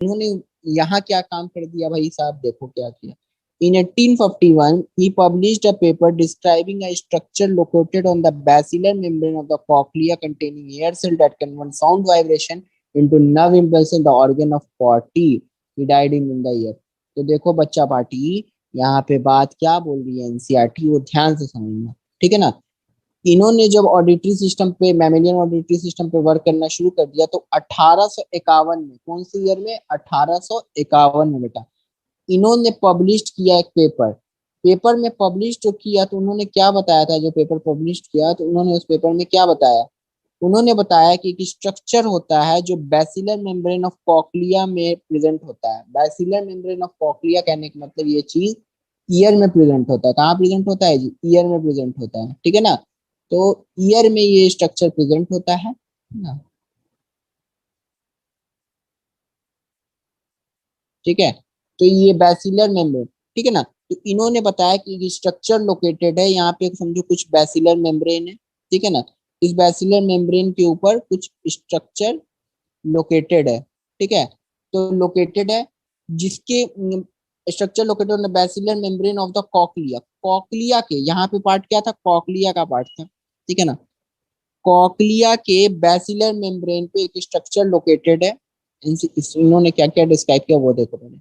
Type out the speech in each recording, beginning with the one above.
इन्होंने यहाँ क्या काम कर दिया भाई साहब, देखो क्या किया। In 1851, he published a paper describing a structure located on the basilar membrane of the cochlea containing hair cell that convert sound vibration into nerve impulse in the organ of Corti. He died in the year. तो देखो बच्चा party, यहाँ पे बात क्या बोल रही है एनसीईआरटी, वो ध्यान से समझना, ठीक है ना। इन्होंने जब ऑडिटरी सिस्टम पे, मैमेलियन ऑडिटरी सिस्टम पे वर्क करना शुरू कर दिया तो 1851 में, कौन से ईयर में, 1851 में बेटा, इन्होंने पब्लिश किया एक पेपर। पेपर में पब्लिश जो किया तो उन्होंने क्या बताया था, जो पेपर पब्लिश किया तो उन्होंने उस पेपर में क्या बताया, उन्होंने बताया कि एक स्ट्रक्चर होता है जो बैसिलर मेम्ब्रेन ऑफ कॉक्लिया में प्रेजेंट होता है। बैसिलर मेम्ब्रेन ऑफ कॉक्लिया कहने का मतलब ये चीज ईयर में प्रेजेंट होता है। कहाँ प्रेजेंट होता है जी, ईयर में प्रेजेंट होता है, ठीक है ना। तो ईयर में ये स्ट्रक्चर प्रेजेंट होता है ना, ठीक है। तो ये बैसिलर मेम्ब्रेन, ठीक है ना। तो इन्होंने बताया कि स्ट्रक्चर लोकेटेड है यहाँ पे, समझो कुछ बैसिलर मेम्ब्रेन है, ठीक है ना। इस बैसिलर मेम्ब्रेन के ऊपर कुछ स्ट्रक्चर लोकेटेड है, ठीक है। तो लोकेटेड है जिसके structure located on the basilar membrane of the cochlea. Cochlea के यहाँ पे पार्ट क्या था, कॉकलिया का पार्ट था, ठीक है ना। कॉकलिया के बैसिलर मेम्ब्रेन पे एक स्ट्रक्चर लोकेटेड है। इन्होंने क्या क्या डिस्क्राइब किया वो देखो पहले।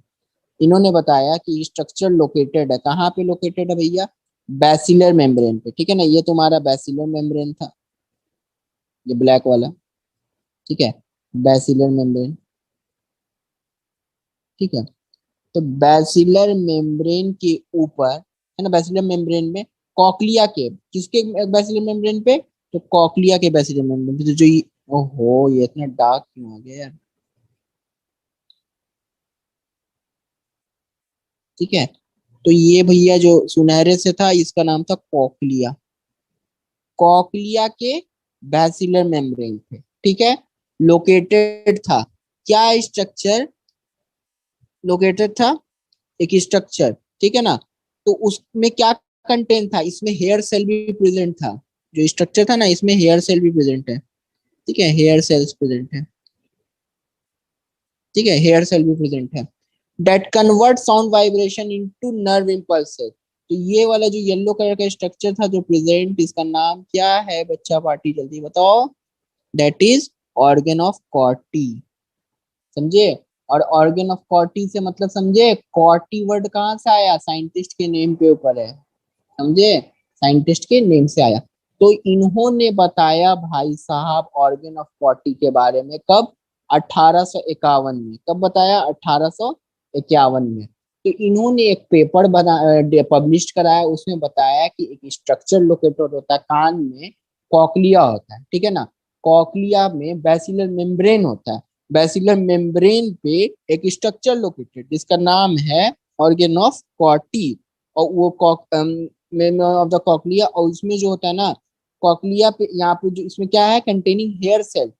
इन्होंने बताया कि स्ट्रक्चर लोकेटेड है, कहाँ पे लोकेटेड है भैया, बैसिलर मेम्ब्रेन पे, ठीक है ना। ये तुम्हारा बैसिलर मेम्ब्रेन था, ये ब्लैक वाला, ठीक है, बैसिलर मेम्ब्रेन, ठीक है। तो बैसिलर मेम्ब्रेन के ऊपर है ना, बैसिलर मेम्ब्रेन में कॉकलिया के, किसके बैसिलर मेम्ब्रेन पे, तो कॉकलिया के बैसिलर मेम्ब्रेन पे, तो जो ये, ओहो ये इतना डार्क क्यों आ गया यार, ठीक है। तो ये भैया जो सुनहरे से था इसका नाम था कॉकलिया, कॉकलिया के बैसिलर मेम्ब्रेन पे, ठीक है, लोकेटेड था। क्या स्ट्रक्चर लोकेटेड था, एक स्ट्रक्चर, ठीक है ना। तो उसमें क्या कंटेंट था, इसमें हेयर सेल भी प्रेजेंट था। जो स्ट्रक्चर था ना इसमें हेयर सेल भी प्रेजेंट है, ठीक है, हेयर सेल्स प्रेजेंट है, ठीक है, हेयर सेल भी प्रेजेंट है। That convert sound vibration into nerve impulses. तो ये वाला जो येलो कलर का स्ट्रक्चर था जो प्रेजेंट, इसका नाम क्या है बच्चा पार्टी, जल्दी बताओ। दैट इज ऑर्गन ऑफ कॉर्टी, समझे। और ऑर्गन ऑफ कॉर्टी से मतलब समझे, कॉर्टी वर्ड कहाँ से आया, साइंटिस्ट के नेम पे ऊपर है, समझे, साइंटिस्ट के नेम से आया। तो इन्होंने बताया भाई साहब ऑर्गन ऑफ कॉर्टी के बारे में, कब, 1851 में। कब बताया, 1851 में। तो इन्होंने एक पेपर बना, पब्लिश कराया, उसमें बताया कि एक स्ट्रक्चर लोकेटेड होता है कान में, कॉकलिया होता है, ठीक है ना। कॉकलिया में बैसिलर मेम्ब्रेन होता है, बैसिलर मेम्ब्रेन पे एक स्ट्रक्चर लोकेटेड जिसका नाम है ऑर्गन ऑफ कॉर्टी। और वो मेन ऑफ द कॉकलिया, और उसमें जो होता है ना, कॉकलिया पे यहाँ पे जो इसमें क्या है, कंटेनिंग हेयर सेल,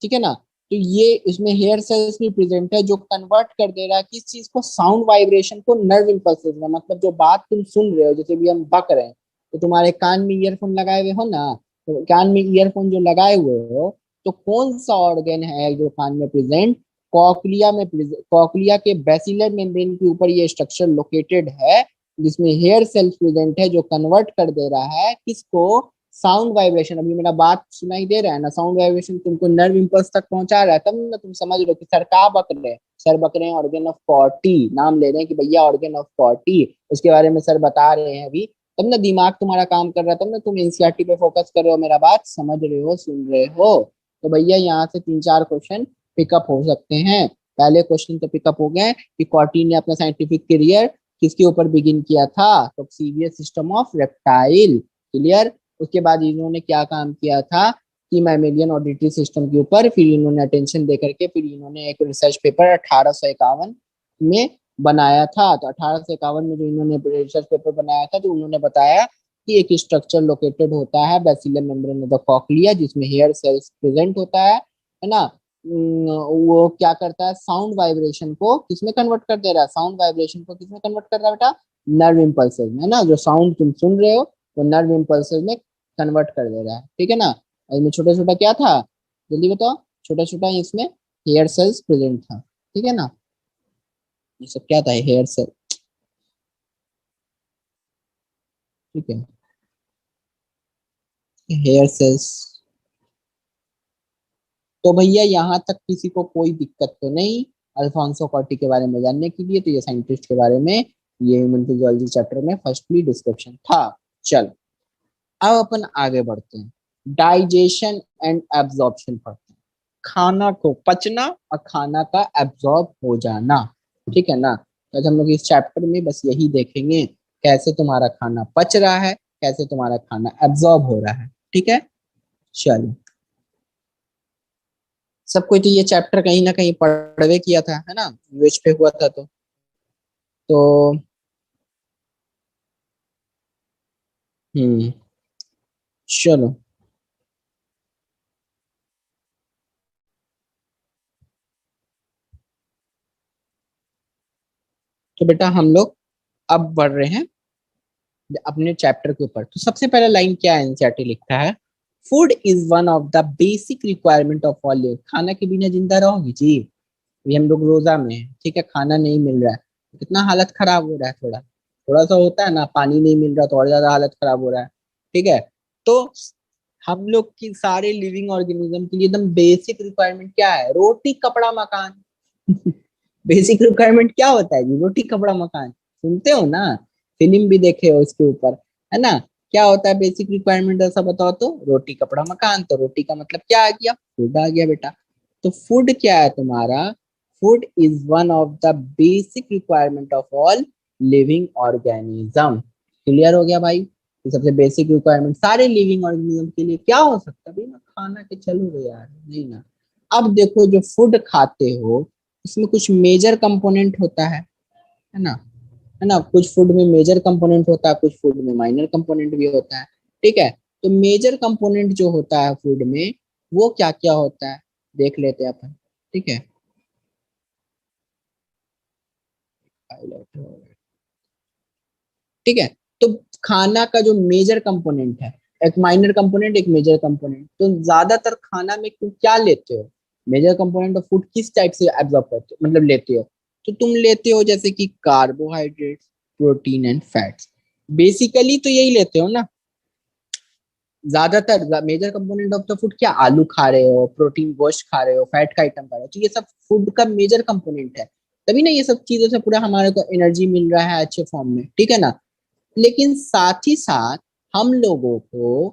ठीक है ना। तो ये इसमें हेयर सेल्स भी प्रेजेंट है जो कन्वर्ट कर दे रहा है किस चीज को, साउंड वाइब्रेशन को नर्व इम्पल्सेस में। मतलब जो बात तुम सुन रहे हो, जैसे भी हम बक रहे हैं, तो तुम्हारे कान में ईयरफोन लगाए हुए हो ना, तो कान में ईयरफोन जो लगाए हुए हो, तो कौन सा ऑर्गन है जो कान में प्रेजेंट, कॉकलिया में, कॉकलिया के बैसिलर मेम्ब्रेन के ऊपर ये स्ट्रक्चर लोकेटेड है जिसमें हेयर सेल्स प्रेजेंट है जो कन्वर्ट कर दे रहा है किसको, साउंड वाइब्रेशन। अभी मेरा बात सुनाई दे रहा है ना, साउंड वाइब्रेशन तुमको नर्व इम्पल्स तक पहुंचा रहा है, तब ना तुम समझ रहे हो कि सर का बक रहे हैं, सर बक रहे हैं ऑर्गन ऑफ कॉर्टी, नाम ले रहे हैं कि भैया ऑर्गन ऑफ कॉर्टी, उसके बारे में सर बता रहे हैं अभी, तब ना दिमाग तुम्हारा काम कर रहा है, तब ना तुम एनसीईआरटी पे फोकस कर रहे हो, मेरा बात समझ रहे हो, सुन रहे हो। तो भैया यहाँ से तीन चार क्वेश्चन पिकअप हो सकते हैं। पहले क्वेश्चन तो पिकअप हो गए कि कॉर्टी ने अपना साइंटिफिक करियर किसके ऊपर बिगिन किया था, तो severe system of reptile, clear. उसके बाद इन्होंने क्या काम किया था कि मैमेलियन ऑडिटरी सिस्टम के ऊपर, फिर इन्होंने अटेंशन दे करके फिर इन्होंने एक रिसर्च पेपर 1851 में बनाया था। तो 1851 में जो इन्होंने रिसर्च पेपर बनाया था तो उन्होंने बताया कि एक स्ट्रक्चर लोकेटेड होता है बैसिलर मेम्ब्रेन ऑफ द कॉकलिया जिसमें हेयर सेल्स प्रेजेंट होता है ना। वो क्या करता है, साउंड वाइब्रेशन को किसमें कन्वर्ट कर दे रहा है, साउंड वाइब्रेशन को किसमें कन्वर्ट कर रहा है बेटा, नर्व इम्पल्सेस में, है ना। जो साउंड तुम सुन रहे हो वो नर्व इम्पल्सेस में कन्वर्ट कर दे रहा है, ठीक है ना। और इसमें छोटा छोटा क्या था, जल्दी बताओ, छोटा छोटा इसमें हेयर सेल्स प्रेजेंट था, ठीक है ना। ये सब क्या था, हेयर सेल, ठीक है, हेयर सेल्स। तो भैया यहाँ तक किसी को कोई दिक्कत तो नहीं अल्फांसो कॉर्टी के बारे में जानने के लिए? तो ये साइंटिस्ट के बारे में ये ह्यूमन फिजियोलॉजी चैप्टर में फर्स्टली डिस्क्रिप्शन था। चल, अब अपन आगे बढ़ते हैं, डाइजेशन एंड एब्जॉर्प्शन पढ़ते हैं। खाना को पचना और खाना का एब्जॉर्ब हो जाना, ठीक है ना? तो आज हम लोग इस चैप्टर में बस यही देखेंगे, कैसे तुम्हारा खाना पच रहा है, कैसे तुम्हारा खाना एब्जॉर्ब हो रहा है, ठीक है? चलो, सब कोई तो ये चैप्टर कहीं ना कहीं पढ़वे किया था, है ना? यूएच पे हुआ था तो हम्म, चलो। तो बेटा हम लोग अब बढ़ रहे हैं अपने चैप्टर के ऊपर। तो सबसे पहला लाइन क्या है, एनसीईआरटी लिखता है, food is one of the basic requirement of all live. खाना के बिना जिंदा रहोगे जी? अभी हम लोग रोजा में हैं, ठीक है, खाना नहीं मिल रहा है, कितना हालत खराब हो रहा है, थोड़ा थोड़ा सा होता है ना, पानी नहीं मिल रहा तो और ज्यादा हालत खराब हो रहा है, ठीक है? तो हम लोग की सारे लिविंग ऑर्गेनिज्म के लिए एकदम बेसिक रिक्वायरमेंट क्या है? रोटी कपड़ा मकान। बेसिक रिक्वायरमेंट क्या होता है जी? रोटी कपड़ा मकान, सुनते हो ना, फिल्म भी देखे हो इसके ऊपर, है ना? क्या होता है बेसिक रिक्वायरमेंट, ऐसा बताओ तो? रोटी कपड़ा मकान, तो रोटी का मतलब क्या आ गया? फूड आ गया बेटा। तो फूड क्या है तुम्हारा? Food is one of the basic requirement of all living organism. Clear हो गया भाई? ये सबसे बेसिक रिक्वायरमेंट सारे लिविंग ऑर्गेनिज्म के लिए क्या हो सकता है भाई? ना खाना के चलो रे यार, नहीं ना। अब देखो, जो फूड खाते हो इसमें कुछ मेजर कंपोनेंट होता है ना? है ना? कुछ फूड में मेजर कंपोनेंट होता है, कुछ फूड में माइनर कंपोनेंट भी होता है, ठीक है? तो मेजर कंपोनेंट जो होता है फूड में, वो क्या क्या होता है, देख लेते हैं अपन, ठीक है? हाईलाइट, ठीक है। तो खाना का जो मेजर कंपोनेंट है, एक माइनर कंपोनेंट एक मेजर कंपोनेंट, तो ज्यादातर खाना में तुम क्या लेते हो? मेजर कंपोनेंट ऑफ फूड किस टाइप से एब्जॉर्ब करते हो, मतलब लेते हो? तो तुम लेते हो जैसे कि carbohydrates, protein and fats, basically तो यही लेते हो ना ज्यादातर। Major component of the food क्या, आलू खा रहे हो, प्रोटीन गोश्त खा रहे हो, फैट का आइटम खा रहे हो, तो ये सब फूड का मेजर कंपोनेंट है। तभी ना ये सब चीजों से पूरा हमारे को एनर्जी मिल रहा है अच्छे फॉर्म में, ठीक है ना? लेकिन साथ ही साथ हम लोगों को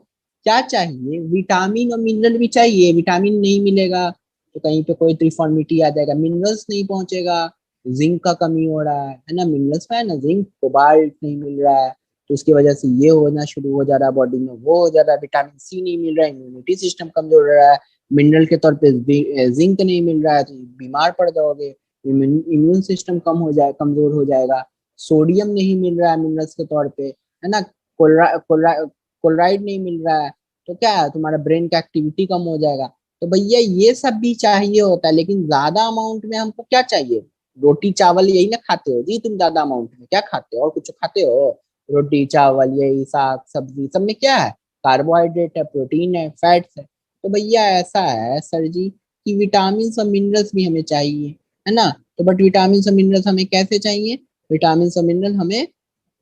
क्या चाहिए? विटामिन और मिनरल भी चाहिए। विटामिन नहीं मिलेगा तो कहीं पे कोई त्रिफॉर्मिटी आ जाएगा, मिनरल्स नहीं पहुंचेगा, जिंक का कमी हो रहा है ना? मिनरल्स में है ना, जिंक, कोबाल्ट नहीं मिल रहा है, तो उसकी वजह से ये होना शुरू हो जा रहा है बॉडी में, वो हो जा रहा है, विटामिन सी नहीं मिल रहा है, इम्यूनिटी सिस्टम कमजोर हो रहा है, मिनरल के तौर पे जिंक नहीं मिल रहा है तो बीमार पड़ जाओगे, इम्यून सिस्टम कम हो जाए, कमजोर हो जाएगा, सोडियम नहीं मिल रहा है मिनरल्स के तौर पे, है ना? क्लोराइड नहीं मिल रहा है, तो क्या है, तुम्हारा ब्रेन का एक्टिविटी कम हो जाएगा। तो भैया ये सब भी चाहिए होता है, लेकिन ज्यादा अमाउंट में हमको क्या चाहिए? रोटी चावल यही ना खाते हो जी तुम? ज्यादा अमाउंट में क्या खाते हो, और कुछ खाते हो? रोटी चावल यही, साग सब्जी, सब में क्या है? कार्बोहाइड्रेट है, प्रोटीन है, फैट्स है। तो भैया ऐसा है सर जी कि विटामिन और मिनरल्स भी हमें चाहिए, है ना? तो बट विटामिन और मिनरल्स हमें कैसे चाहिए? विटामिन और मिनरल हमें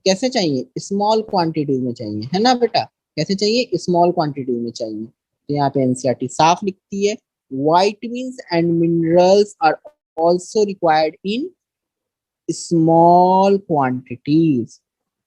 कैसे चाहिए? स्मॉल क्वांटिटीज में चाहिए, है ना बेटा? कैसे चाहिए? स्मॉल क्वांटिटीज में चाहिए। तो यहाँ पे एनसीईआरटी साफ लिखती है, vitamins and minerals are also required in small quantities.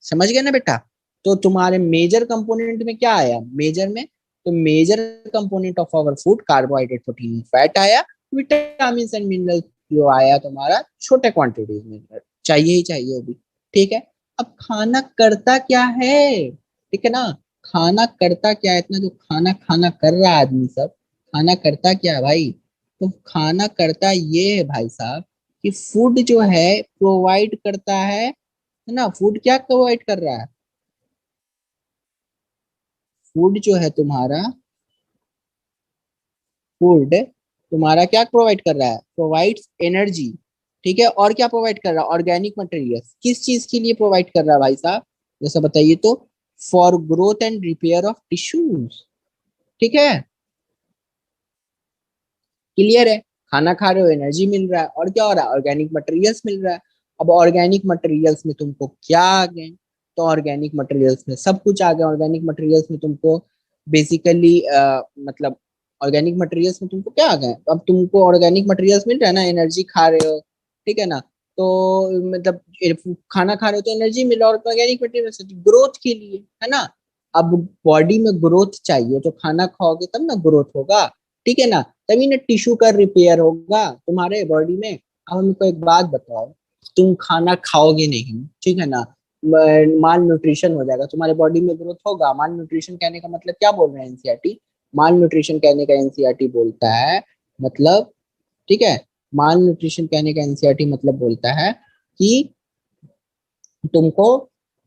समझ गए ना बेटा? तो तुम्हारे मेजर कंपोनेंट में क्या आया? मेजर में, तो major component of our food carbohydrate, protein, fat आया। विटामिन एंड मिनरल जो आया तुम्हारा छोटे क्वांटिटीज में चाहिए ही चाहिए वो भी, ठीक है? अब खाना करता क्या है, ठीक है ना? खाना करता क्या है? इतना जो खाना खाना कर रहा है आदमी सब, खाना करता क्या है भाई? तो खाना करता ये है भाई साहब कि फूड जो है प्रोवाइड करता है ना? फूड क्या प्रोवाइड कर रहा है? फूड जो है तुम्हारा, फूड तुम्हारा क्या प्रोवाइड कर रहा है? प्रोवाइड्स एनर्जी, ठीक है? और क्या प्रोवाइड कर रहा है? Organic material. किस चीज के लिए प्रोवाइड कर रहा है भाई साहब, जैसा बताइए तो? For growth and repair of tissues, ठीक है? क्लियर है? खाना खा रहे हो, एनर्जी मिल रहा है, और क्या हो रहा है? ऑर्गेनिक मटेरियल्स मिल रहा है। अब ऑर्गेनिक मटेरियल्स में तुमको क्या आ गए, तो ऑर्गेनिक मटेरियल्स में सब कुछ आ गया। ऑर्गेनिक मटेरियल्स में तुमको बेसिकली मतलब ऑर्गेनिक मटेरियल्स में तुमको क्या आ गए, अब तुमको ऑर्गेनिक मटेरियल्स मिल रहा है ना, एनर्जी खा रहे हो, ठीक है ना, तो मतलब खाना खा रहे हो तो एनर्जी मिल रहा है, और ऑर्गेनिक मटेरियल ग्रोथ के लिए, है ना। अब बॉडी में ग्रोथ चाहिए तो खाना खाओगे तब ना ग्रोथ होगा, ठीक है ना, तभी ना टिश्यू का रिपेयर होगा तुम्हारे बॉडी में। अब हमको एक बात बताओ, तुम खाना खाओगे नहीं, ठीक है ना, माल न्यूट्रिशन हो जाएगा, तुम्हारे बॉडी में ग्रोथ होगा। माल न्यूट्रिशन कहने का मतलब क्या बोल रहे हैं एनसीईआरटी, माल न्यूट्रिशन कहने का एनसीईआरटी बोलता है मतलब, ठीक है, माल न्यूट्रिशन कहने का एनसीईआरटी मतलब बोलता है कि तुमको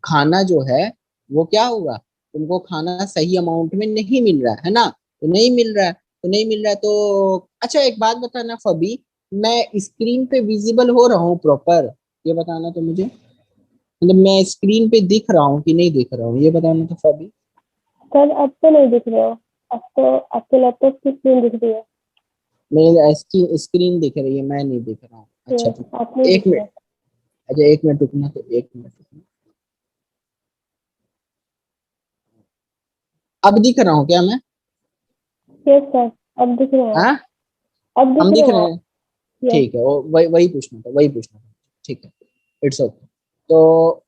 खाना जो है वो क्या होगा, तुमको खाना सही अमाउंट में नहीं मिल रहा है ना, तो नहीं मिल रहा है, तो नहीं मिल रहा है तो अच्छा एक बात बताना फबी, मैं स्क्रीन पे विजिबल हो रहा हूँ प्रॉपर, ये बताना तो मुझे, मतलब मैं स्क्रीन पे दिख रहा हूँ कि नहीं दिख रहा हूँ, ये बताना तो फबी। सर अब तो नहीं दिख रहे हो, अब तो आपके लैपटॉप की स्क्रीन दिख रही है। मेरे स्क्रीन दिख रही है, मैं नहीं दिख रहा हूँ, अच्छा यस, तो आप नहीं एक दिख रहे। मिनट, अच्छा एक मिनट रुकना, तो एक मिनट रुकना। अब दिख रहा हूँ क्या मैं? यस सर, अब दिख रहे हो आप। हाँ, अब दिख हम रहे दिख हो रहे आप। हैं, यस। ठीक है, वो वही वही पूछना था, वही पूछना था, ठीक है, इट्स ओके। तो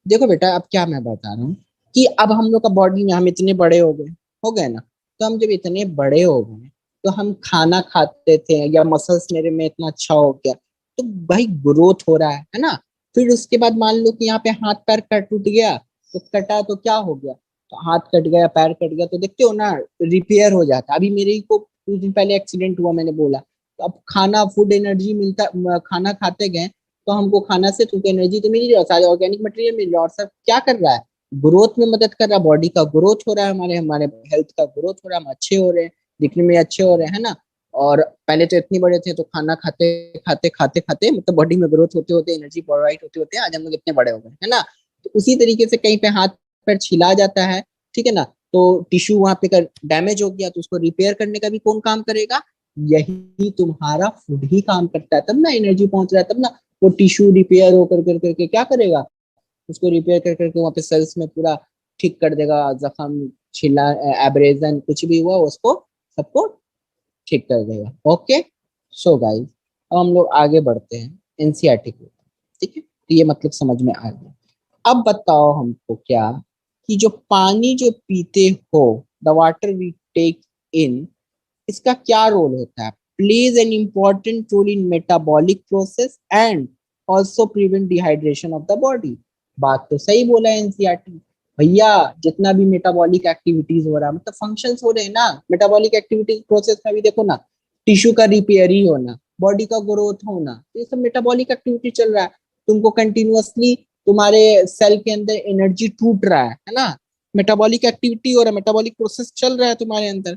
देखो बेटा, अब क्या मैं बता रहा हूँ कि अब हम लोग का बॉडी में हम इतने बड़े हो गए ना, तो हम जब इतने बड़े हो गए तो हम खाना खाते थे या मसल्स मेरे में इतना अच्छा हो गया, तो भाई ग्रोथ हो रहा है ना। फिर उसके बाद मान लो कि यहाँ पे हाथ पैर कट टूट गया, तो कटा तो क्या हो गया, तो हाथ कट गया पैर कट गया तो देखते हो ना, रिपेयर हो जाता। अभी मेरे ही को कुछ दिन पहले एक्सीडेंट हुआ, मैंने बोला, तो अब खाना फूड एनर्जी मिलता, खाना खाते गए तो हमको खाना से तुमको एनर्जी तो मिल रही है, सारे ऑर्गेनिक मटेरियल मिल रहा है, और सब क्या कर रहा है, ग्रोथ में मदद कर रहा है, बॉडी का ग्रोथ हो रहा है, हमारे हमारे हेल्थ का ग्रोथ हो रहा है, हम अच्छे हो रहे हैं, दिखने में अच्छे हो रहे हैं, है ना। और पहले तो इतने बड़े थे तो खाना खाते खाते खाते खाते मतलब बॉडी में ग्रोथ होते होते एनर्जी प्रोवाइड होते होते आज हम लोग इतने बड़े हो गए, है ना। तो उसी तरीके से कहीं पे हाथ पैर छिला जाता है, ठीक है ना, तो टिश्यू वहां पे डैमेज हो गया तो उसको रिपेयर करने का भी कौन काम करेगा, यही तुम्हारा फूड ही काम करता है, तब ना एनर्जी पहुंच रहा है, तब ना वो टिश्यू रिपेयर होकर कर करके क्या करेगा, उसको रिपेयर कर करके वहाँ पे सेल्स में पूरा ठीक कर देगा, जख्म छिला एब्रेजन कुछ भी हुआ उसको सबको ठीक कर देगा। ओके, सो गाइस, अब हम लोग आगे बढ़ते हैं एनसीईआरटी के ऊपर, ठीक है, तो ये मतलब समझ में आ गया। अब बताओ हमको क्या, कि जो पानी जो पीते हो, the water we take in, इसका क्या रोल होता है, plays an important role in metabolic process and also prevent dehydration of the body. बात तो सही बोला है एनसीईआरटी, भैया जितना भी मेटाबॉलिक एक्टिविटीज हो रहा है मतलब फंक्शंस हो रहे हैं ना, मेटाबॉलिक एक्टिविटीज प्रोसेस में भी देखो ना, टिश्यू का रिपेयर ही होना, बॉडी का ग्रोथ होना, तो ये सब मेटाबॉलिक एक्टिविटी चल रहा है। तुमको कंटिन्यूअसली तुम्हारे सेल के अंदर एनर्जी टूट रहा है ना, मेटाबॉलिक एक्टिविटी हो रहा है, मेटाबॉलिक प्रोसेस चल रहा है तुम्हारे अंदर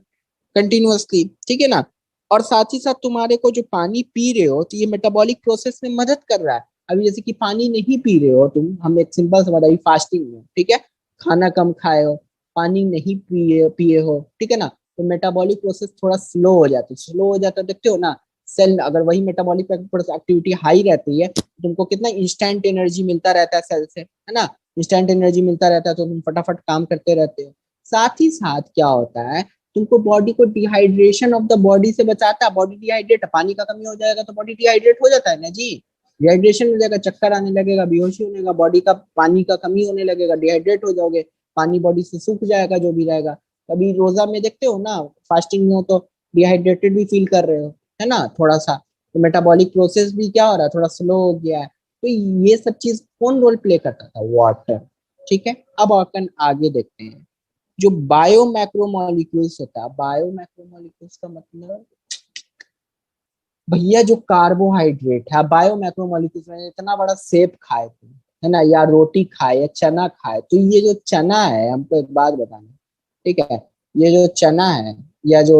कंटिन्यूअसली, ठीक है ना। और साथ ही साथ तुम्हारे को जो पानी पी रहे हो तो ये मेटाबॉलिक प्रोसेस में मदद कर रहा है। अभी जैसे कि पानी नहीं पी रहे हो तुम, हम एक सिंपल सा बात, अभी फास्टिंग में, ठीक है, खाना कम खाए हो, पानी नहीं पिए पिए हो, ठीक है ना, तो मेटाबॉलिक प्रोसेस थोड़ा स्लो हो जाता है, स्लो हो जाता है, देखते हो ना, सेल अगर वही मेटाबॉलिक एक्टिविटी हाई रहती है तो तुमको कितना इंस्टेंट एनर्जी मिलता रहता है सेल से, है ना, इंस्टेंट एनर्जी मिलता रहता है तो तुम फटाफट काम करते रहते हो। साथ ही साथ क्या होता है, तुमको बॉडी को डिहाइड्रेशन ऑफ द बॉडी से बचाता है, बॉडी डिहाइड्रेट, पानी का कमी हो जाएगा तो बॉडी डिहाइड्रेट हो जाता है ना जी, डिहाइड्रेशन हो जाएगा, चक्कर आने लगेगा, बेहोशी होने का, बॉडी का पानी का कमी होने लगेगा, डिहाइड्रेट हो जाओगे, पानी बॉडी से सूख जाएगा जो भी रहेगा। कभी रोजा में देखते हो ना, फास्टिंग में हो तो डिहाइड्रेटेड भी फील कर रहे हो, है ना, थोड़ा सा, तो मेटाबॉलिक प्रोसेस भी क्या हो रहा है, थोड़ा स्लो हो गया है, तो ये सब चीज कौन रोल प्ले करता था, वाटर, ठीक है। अब अपन आगे देखते हैं, जो बायो मैक्रोमोलिक्यूल्स होता है, बायो मैक्रोमोलिक्यूल्स का मतलब भैया जो कार्बोहाइड्रेट है, बायो मैक्रोमोलिक्यूल्स में इतना बड़ा सेब खाए थे, है ना, या रोटी खाए या चना खाए, तो ये जो चना है, हमको एक बात बताना, ठीक है, ये जो चना है या जो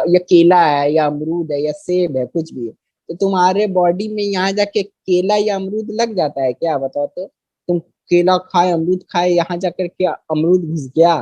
या केला है या अमरूद है या सेब है कुछ भी है, तो तुम्हारे बॉडी में यहाँ जाके केला या अमरूद लग जाता है क्या, बताओ तो, तुम केला खाए अमरूद खाए यहाँ जाकर के अमरूद घुस गया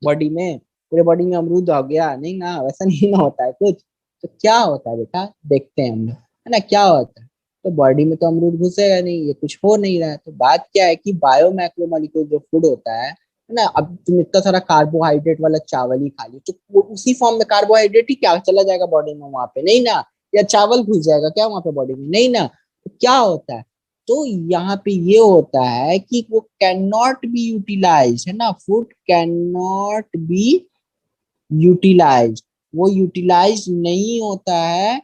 बॉडी में, पूरे बॉडी में अमरूद हो गया, नहीं ना, वैसा नहीं ना होता है कुछ। तो क्या होता है बेटा, देखते हैं हम लोग, है ना, क्या होता है, तो बॉडी में तो अमरूद घुसेगा नहीं, ये कुछ हो नहीं रहा है। तो बात क्या है कि बायो मैक्रोमोलिक्यूल जो फूड होता है ना, अब तुम इतना सारा कार्बोहाइड्रेट वाला चावल ही खा ली तो वो उसी फॉर्म में कार्बोहाइड्रेट ही क्या चला जाएगा बॉडी में वहां पे, नहीं ना। या चावल घुस जाएगा क्या वहां पे बॉडी में, नहीं ना। तो क्या होता है, तो यहाँ पे ये होता है कि वो कैन नॉट बी यूटिलाइज, है ना, food can not be utilise, वो यूटिलाइज नहीं होता है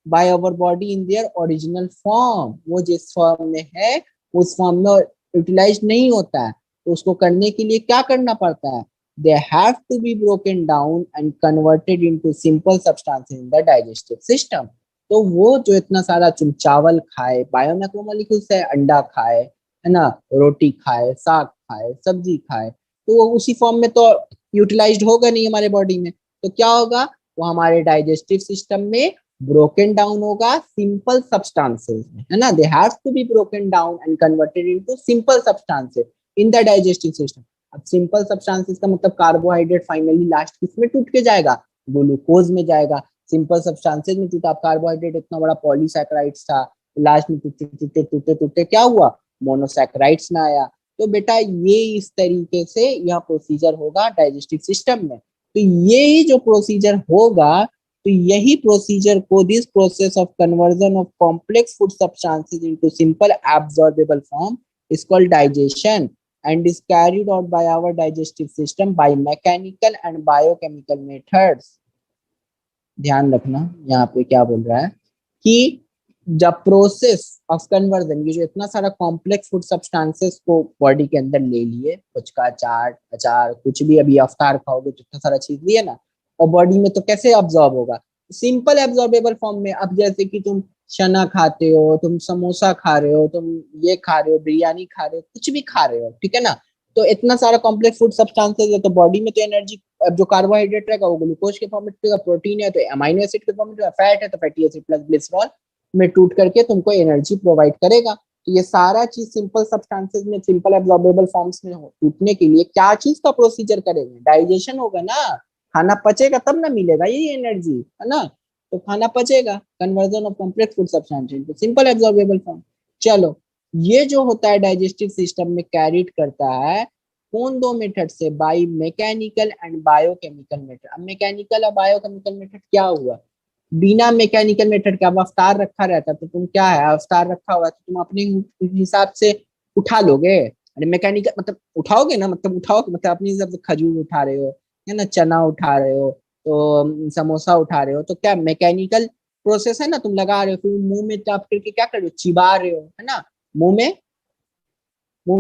by our body in their original form, वो जिस फॉर्म में है उस फॉर्म में यूटिलाइज नहीं होता है। तो उसको करने के लिए क्या करना पड़ता है, they have to be broken down and converted into simple substances in the digestive system. तो वो जो इतना सारा तुम चावल खाए, बायोमैक्रोमोलिक्यूल्स है, अंडा खाए, है ना, रोटी खाए, साग खाए, सब्जी खाए, तो वो उसी फॉर्म में तो यूटिलाइज्ड होगा नहीं हमारे बॉडी में। तो क्या होगा, वो हमारे डाइजेस्टिव सिस्टम में ब्रोकन डाउन होगा सिंपल सब्सटेंसेस में, है ना, they have to be broken down and converted into simple substances in the digestive system. अब सिंपल सब्सटेंसेस का मतलब कार्बोहाइड्रेट फाइनली लास्ट किस में टूट के जाएगा, ग्लूकोज में जाएगा। सिंपल सब्सटेंसेस में टूटा, कार्बोहाइड्रेट इतना बड़ा पॉलीसैकेराइड्स था, लास्ट में टूटते टूटते टूटते टूटते क्या हुआ, मोनोसैकेराइड्स में आया। तो बेटा ये इस तरीके से यह प्रोसीजर होगा डाइजेस्टिव सिस्टम में। तो ये जो प्रोसीजर होगा, तो यही प्रोसीजर को, this process of conversion of complex food substances into simple absorbable form is called digestion and is carried out by our digestive system by mechanical and biochemical methods। ध्यान रखना यहाँ पे क्या बोल रहा है कि जब प्रोसेस ऑफ कन्वर्जन, ये जो इतना सारा कॉम्प्लेक्स फूड सब्सटेंसेस को बॉडी के अंदर ले लिए, पुचका, चाट, अचार, कुछ भी, अभी अवतार खाओगे तो इतना सारा चीज लिए ना, और बॉडी में तो कैसे अब्सॉर्ब होगा, सिंपल एब्सॉर्बेबल फॉर्म में। अब जैसे कि तुम चना खाते हो, तुम समोसा खा रहे हो, तुम ये खा रहे हो, बिरयानी खा रहे हो, कुछ भी खा रहे हो, ठीक है ना, तो इतना सारा कॉम्प्लेक्स फूड सब्सटेंसेस है, तो बॉडी में तो एनर्जी, अब जो कार्बोहाइड्रेट रहेगा वो ग्लूकोज के फॉर्म में टूटेगा, प्रोटीन है तो अमाइनो एसिड के फॉर्म में टूटेगा, फैट है तो फैटी एसिड प्लस ग्लिसरॉल में टूट करके तुमको एनर्जी प्रोवाइड करेगा। तो ये सारा चीज सिंपल सब्सटेंसेस में, सिंपल एब्सॉर्बेबल फॉर्म्स में टूटने के लिए क्या चीज का प्रोसीजर करेंगे, डाइजेशन होगा ना, खाना पचेगा तब ना मिलेगा ये एनर्जी, है ना। तो खाना पचेगा, conversion of complex food substances to simple absorbable form. चलो, ये जो होता है डाइजेस्टिव सिस्टम में कैरिड करता है कौन दो मेथड से, by mechanical and biochemical method. अब मैकेनिकल और बायोकेमिकल मेथड क्या हुआ, बिना मैकेनिकल मेथड के अब अवतार रखा रहता तो तुम क्या है, अवतार रखा हुआ तो तुम अपने हिसाब से उठा लोगे। अरे मैकेनिकल मतलब उठाओगे ना, मतलब उठाओगे मतलब अपने हिसाब से खजूर उठा रहे हो, है ना, चना उठा रहे हो, तो समोसा उठा रहे हो, तो क्या मैकेनिकल प्रोसेस है ना, तुम लगा रहे हो, फिर मुंह में चाप करके क्या कर रहे हो, चिबा रहे हो, है ना, मुंह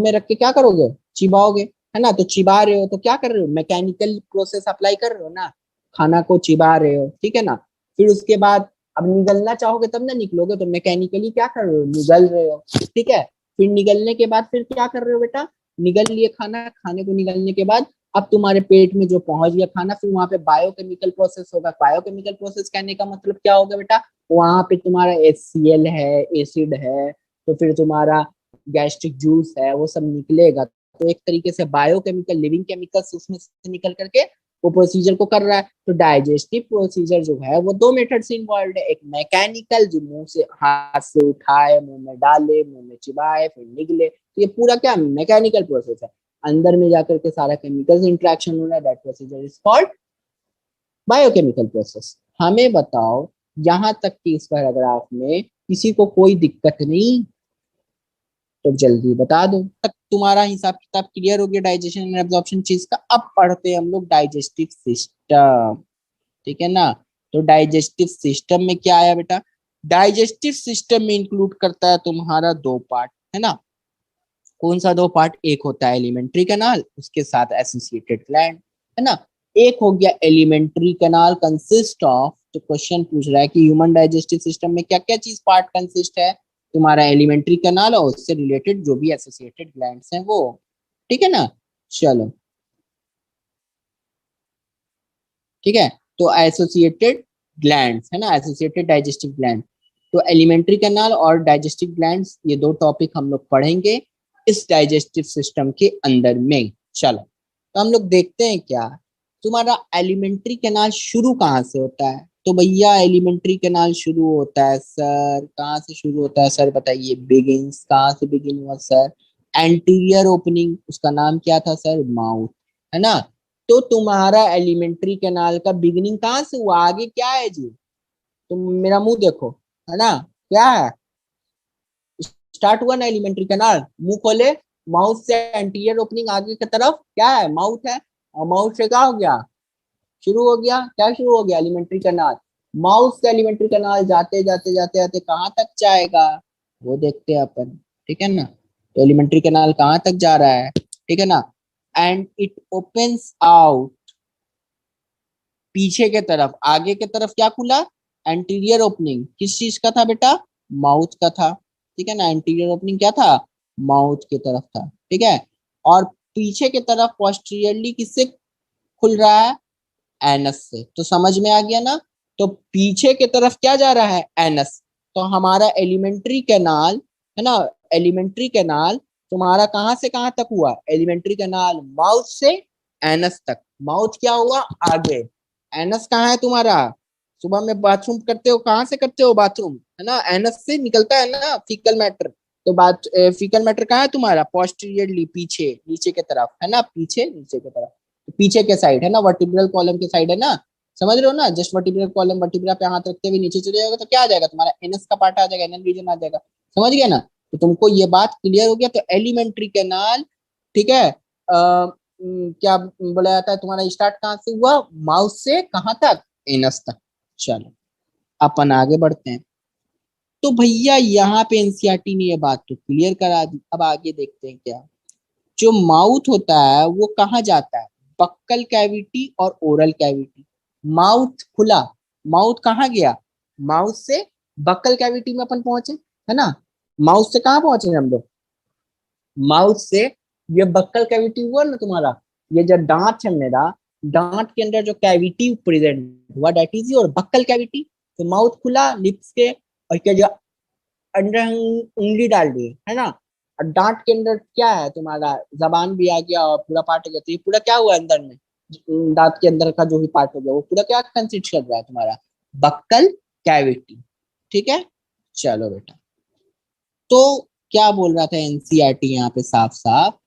में रख के क्या करोगे, चिबाओगे, है ना। तो चिबा रहे हो तो क्या कर रहे हो, मैकेनिकल प्रोसेस अप्लाई कर रहे हो ना, खाना को चिबा रहे हो, ठीक है ना। फिर उसके बाद अब निगलना चाहोगे तब ना निकलोगे, तो मैकेनिकली क्या कर रहे हो, निगल रहे हो, ठीक है। फिर निगलने के बाद फिर क्या कर रहे हो बेटा, निगल लिए खाना, खाने को निगलने के बाद अब तुम्हारे पेट में जो पहुंच गया खाना, फिर वहां पे बायोकेमिकल प्रोसेस होगा। बायोकेमिकल प्रोसेस कहने का मतलब क्या होगा बेटा, वहां पे तुम्हारा HCl है, एसिड है, तो फिर तुम्हारा गैस्ट्रिक जूस है, वो सब निकलेगा। तो एक तरीके से बायोकेमिकल लिविंग केमिकल्स उसमें से निकल करके वो प्रोसीजर को कर रहा है। तो डाइजेस्टिव प्रोसीजर जो है वो दो मेथड से इन्वॉल्व है, एक मैकेनिकल जो मुंह से हाथ से उठाए, मुंह में डाले, मुंह में चिबाए, फिर निगले, तो ये पूरा क्या मैकेनिकल प्रोसेस है, अंदर में जाकर के सारा केमिकल्स इंट्रैक्शन हो रहा है, that procedure is called biochemical process. हमें बताओ यहां तक कि इस पैराग्राफ में किसी को कोई दिक्कत नहीं, तो जल्दी बता दो, तक तुम्हारा हिसाब किताब क्लियर हो गया डाइजेशन एंड एब्जॉर्प्शन चीज का। अब पढ़ते हैं हम लोग डाइजेस्टिव सिस्टम, ठीक है ना। तो डाइजेस्टिव सिस्टम में क्या आया बेटा, डाइजेस्टिव सिस्टम में इंक्लूड करता है तुम्हारा दो पार्ट, है ना। कौन सा दो पार्ट, एक होता है एलिमेंट्री कैनाल, उसके साथ एसोसिएटेड ग्लैंड, है ना। एक हो गया एलिमेंट्री कैनाल कंसिस्ट ऑफ, तो क्वेश्चन पूछ रहा है कि ह्यूमन डाइजेस्टिव सिस्टम में क्या क्या चीज पार्ट कंसिस्ट है, तुम्हारा एलिमेंट्री कैनाल और उससे रिलेटेड जो भी एसोसिएटेड ग्लैंड्स हैं वो, ठीक है ना। चलो ठीक है, तो एसोसिएटेड ग्लैंड्स, है ना, एसोसिएटेड डाइजेस्टिव ग्लैंड। तो एलिमेंट्री कैनाल और डाइजेस्टिव ग्लैंड्स, ये दो टॉपिक हम लोग पढ़ेंगे इस डाइजेस्टिव सिस्टम के अंदर में। चलो, तो हम लोग देखते हैं क्या, तुम्हारा एलिमेंट्री कैनाल शुरू कहाँ से होता है, तो भैया एलिमेंट्री कैनाल शुरू होता है सर, कहाँ से शुरू होता है सर बताइए? बिगिंस, कहाँ से बिगिन हुआ सर? एंटीरियर ओपनिंग, उसका नाम क्या था सर? माउथ, है ना? तो तुम्हारा एलिमेंट्री कैनाल का बिगिनिंग कहाँ से हुआ? आगे क्या है जी? तुम मेरा मुंह देखो, है ना? क्या है? स्टार्ट हुआ ना एलिमेंट्री कैनाल, मुंह खोले, माउथ से एंटीरियर ओपनिंग आगे की तरफ क्या है? माउथ है। और माउथ से क्या हो गया? शुरू हो गया, क्या शुरू हो गया? Alimentary canal. माउथ से एलिमेंट्री कैनाल जाते जाते जाते जाते कहाँ तक जाएगा, वो देखते हैं अपन, ठीक है ना? तो एलिमेंट्री कैनाल कहाँ तक जा रहा है, ठीक है ना? एंड इट ओपन्स आउट, पीछे के तरफ, आगे के तरफ क्या खुला? एंटीरियर ओपनिंग, किस चीज का था बेटा? माउथ का था, ठीक है ना? एंटीरियर ओपनिंग क्या था? माउथ की तरफ था, ठीक है? और पीछे के तरफ पोस्टीरियरली किससे खुल रहा है? एनस से। तो समझ में आ गया ना? तो पीछे की तरफ क्या जा रहा है? एनस। तो हमारा एलिमेंट्री कैनाल, है ना, एलिमेंट्री कैनाल तुम्हारा कहां से कहां तक हुआ? एलिमेंट्री कैनाल माउथ से एनस तक। माउथ क्या हुआ? आगे। एनस कहाँ है तुम्हारा? सुबह में बाथरूम करते हो, कहाँ से करते हो बाथरूम, है ना? एनस से निकलता है ना फीकल मैटर। तो बात फीकल मैटर कहाँ है तुम्हारा? पोस्टीरियरली, पीछे, नीचे की तरफ, है ना? पीछे, नीचे की तरफ, पीछे के साइड, है ना? वर्टिब्रल कॉलम के साइड, है ना? समझ रहे हो ना? जस्ट वर्टिब्रल कॉलम, वर्टिब्रा पे हाथ रखते हुए नीचे चले जाओगे तो क्या आ जाएगा तुम्हारा? एनएस का पार्ट आ जाएगा, एनएन रीजन आ जाएगा। समझ गया ना? तो तुमको ये बात क्लियर हो गया? तो एलिमेंट्री कैनाल, ठीक है, क्या बोला जाता है तुम्हारा? स्टार्ट कहाँ से हुआ? माउथ से कहाँ तक? एनस तक। चलो अपन आगे बढ़ते हैं। तो भैया यहाँ पे एनसीईआरटी ने ये बात तो क्लियर करा दी, अब आगे देखते हैं क्या। जो माउथ होता है वो कहाँ जाता है? बक्कल कैविटी और ओरल कैविटी। माउथ खुला, माउथ कहाँ गया? माउथ से बक्कल कैविटी में अपन पहुंचे, है ना? माउथ से कहाँ पहुंचे हम लोग? माउथ से ये बक्कल कैविटी हुआ ना तुम्हारा, ये जो दांत है मेरा, दांत के अंदर जो कैविटी प्रेजेंट हुआ, that is your buccal cavity. तो माउथ खुला लिप्स के, और क्या जो अंदर हम उंगली डाल दिए, है ना? और दांत के अंदर क्या है तुम्हारा? जबान भी आ गया और पूरा पार्ट हो गया। तो ये पूरा क्या हुआ अंदर में? दांत के अंदर का जो भी पार्ट हो गया वो पूरा क्या कंसिस्ट कर रहा है तुम्हारा? बक्कल कैविटी, ठीक है? चलो बेटा, तो क्या बोल रहा था एनसीईआरटी यहाँ पे साफ साफ?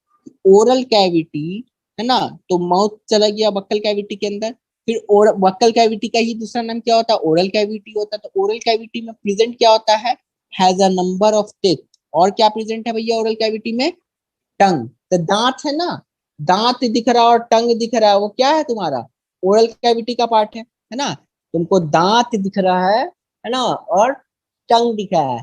ओरल कैविटी, है ना? तो माउथ चला गया बक्कल कैविटी के अंदर, फिर और बक्कल कैविटी का ही दूसरा नाम क्या होता है? ओरल कैविटी होता है। तो ओरल कैविटी में प्रेजेंट क्या होता है? Has a number of teeth. और क्या प्रेजेंट है भैया ओरल कैविटी में? टंग। तो दांत है ना, दांत दिख रहा है और टंग दिख रहा है, वो क्या है तुम्हारा? ओरल कैविटी का पार्ट है ना? तुमको दांत दिख रहा है ना, और टंग दिख रहा है।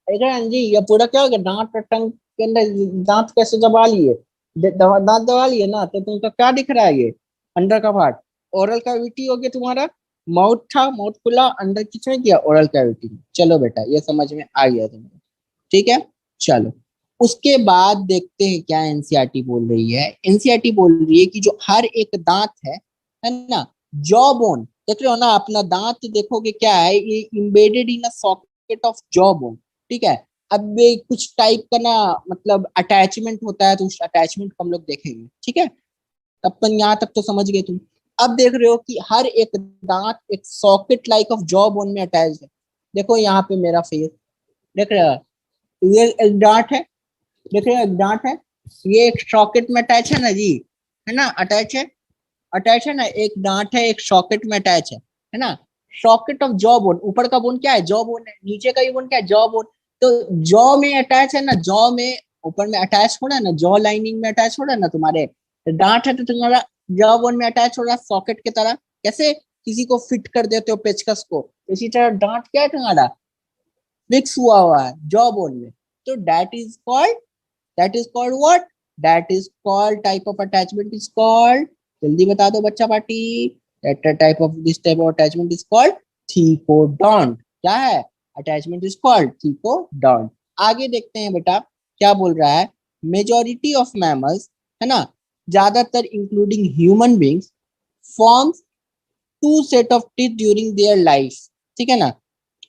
देख रहे हैं जी, ये पूरा क्या हो गया? दांत और टंग के अंदर, दांत कैसे दबा लिए? दांत दबा लिए ना, तो तुमको क्या दिख रहा है? ये अंदर का पार्ट, ओरल कैविटी हो गया तुम्हारा। माउथ था, माउथ खुला, अंदर किसमें किया? ओरल कैविटी में। चलो बेटा ये समझ में आ गया तुम्हें, ठीक है? चलो उसके बाद देखते हैं क्या एनसीईआरटी बोल रही है। एनसीईआरटी बोल रही है कि जो हर एक दांत है ना, जॉ बोन, देख रहे हो ना? अपना दांत देखोगे क्या है? ये embedded in a socket of jaw bone, ठीक है? अब ये कुछ टाइप का ना, मतलब अटैचमेंट होता है, तो उस अटैचमेंट को हम लोग देखेंगे, ठीक है? अपन यहाँ तक तो समझ गए तुम। अब देख रहे हो कि हर एक दांत एक socket like of jaw bone में अटैच है। देखो यहाँ पे मेरा फेस, देख रहे हो? ये एक दांत है, देख रहे हो? एक दांत है, ये एक सॉकेट में अटैच है ना जी, है ना? अटैच है, अटैच है ना? एक दांत है, एक सॉकेट में अटैच है ना? सॉकेट ऑफ जॉ बोन, ऊपर का बोन क्या है? जॉ बोन है। नीचे का ही बोन क्या है? Jaw bone. तो जॉ में अटैच है ना, जॉ में ऊपर में अटैच हो रहा है ना, जॉ लाइनिंग में अटैच हो रहा है ना तुम्हारे। तो दांत है तो तुम्हारा जॉ बोन में अटैच हो रहा है सॉकेट की तरह। कैसे किसी को फिट कर देते हो पेचकस को, इसी तरह दांत क्या है तुम्हारा? फिक्स हुआ है जॉ बोन में। तो that is called what? That is called type of attachment is called, जल्दी बता दो बच्चा party. That type of this type of attachment is called thecodont. क्या है? Attachment is called thecodont. आगे देखते हैं बेटा क्या बोल रहा है। मेजोरिटी ऑफ मैमल्स, है ना, ज्यादातर including human beings, forms two set of teeth during their life, ठीक है ना?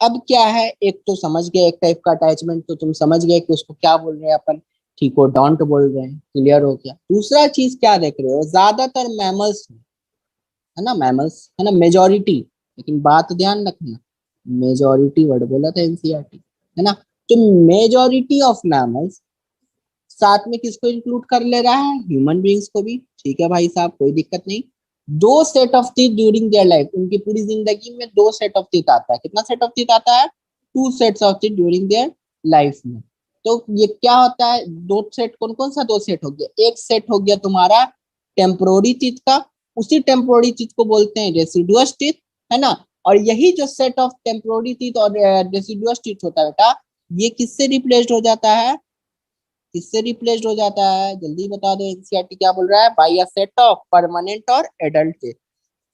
अब क्या है, एक तो समझ गए, एक टाइप का अटैचमेंट तो तुम समझ गए कि उसको क्या बोल रहे हैं अपन, ठीकोडोंट बोल रहे हैं। क्लियर हो गया? दूसरा चीज क्या देख रहे हो? ज्यादातर मैमल्स, है ना, मैमल्स, है ना, मेजोरिटी, लेकिन बात ध्यान रखना, मेजोरिटी वर्ड बोला था एनसीईआरटी, है ना। तो मेजोरिटी ऑफ मैमल्स साथ में किसको इंक्लूड कर ले रहा है, ह्यूमन बींग्स को भी। ठीक है भाई साहब, कोई दिक्कत नहीं। दो set of teeth during their life, उनकी पूरी जिंदगी में दो सेट ऑफ टीथ आता है। कितना सेट ऑफ टीथ आता है, two sets of teeth during their life में। तो ये क्या होता है, दो सेट, कौन कौन सा दो सेट हो गया, एक सेट हो गया तुम्हारा टेम्पोररी टीथ का, उसी टेम्पोररी टीथ को बोलते हैं रेसिडुअस टीथ, है ना। और यही जो सेट ऑफ टेम्पोररी टीथ और रेसिडुअस टीथ होता है बेटा, ये किससे रिप्लेस्ड हो जाता है, किससे रिप्लेस्ड हो जाता है, जल्दी बता दो। एनसीईआरटी क्या बोल रहा है, by a set of permanent और एडल्ट टीथ।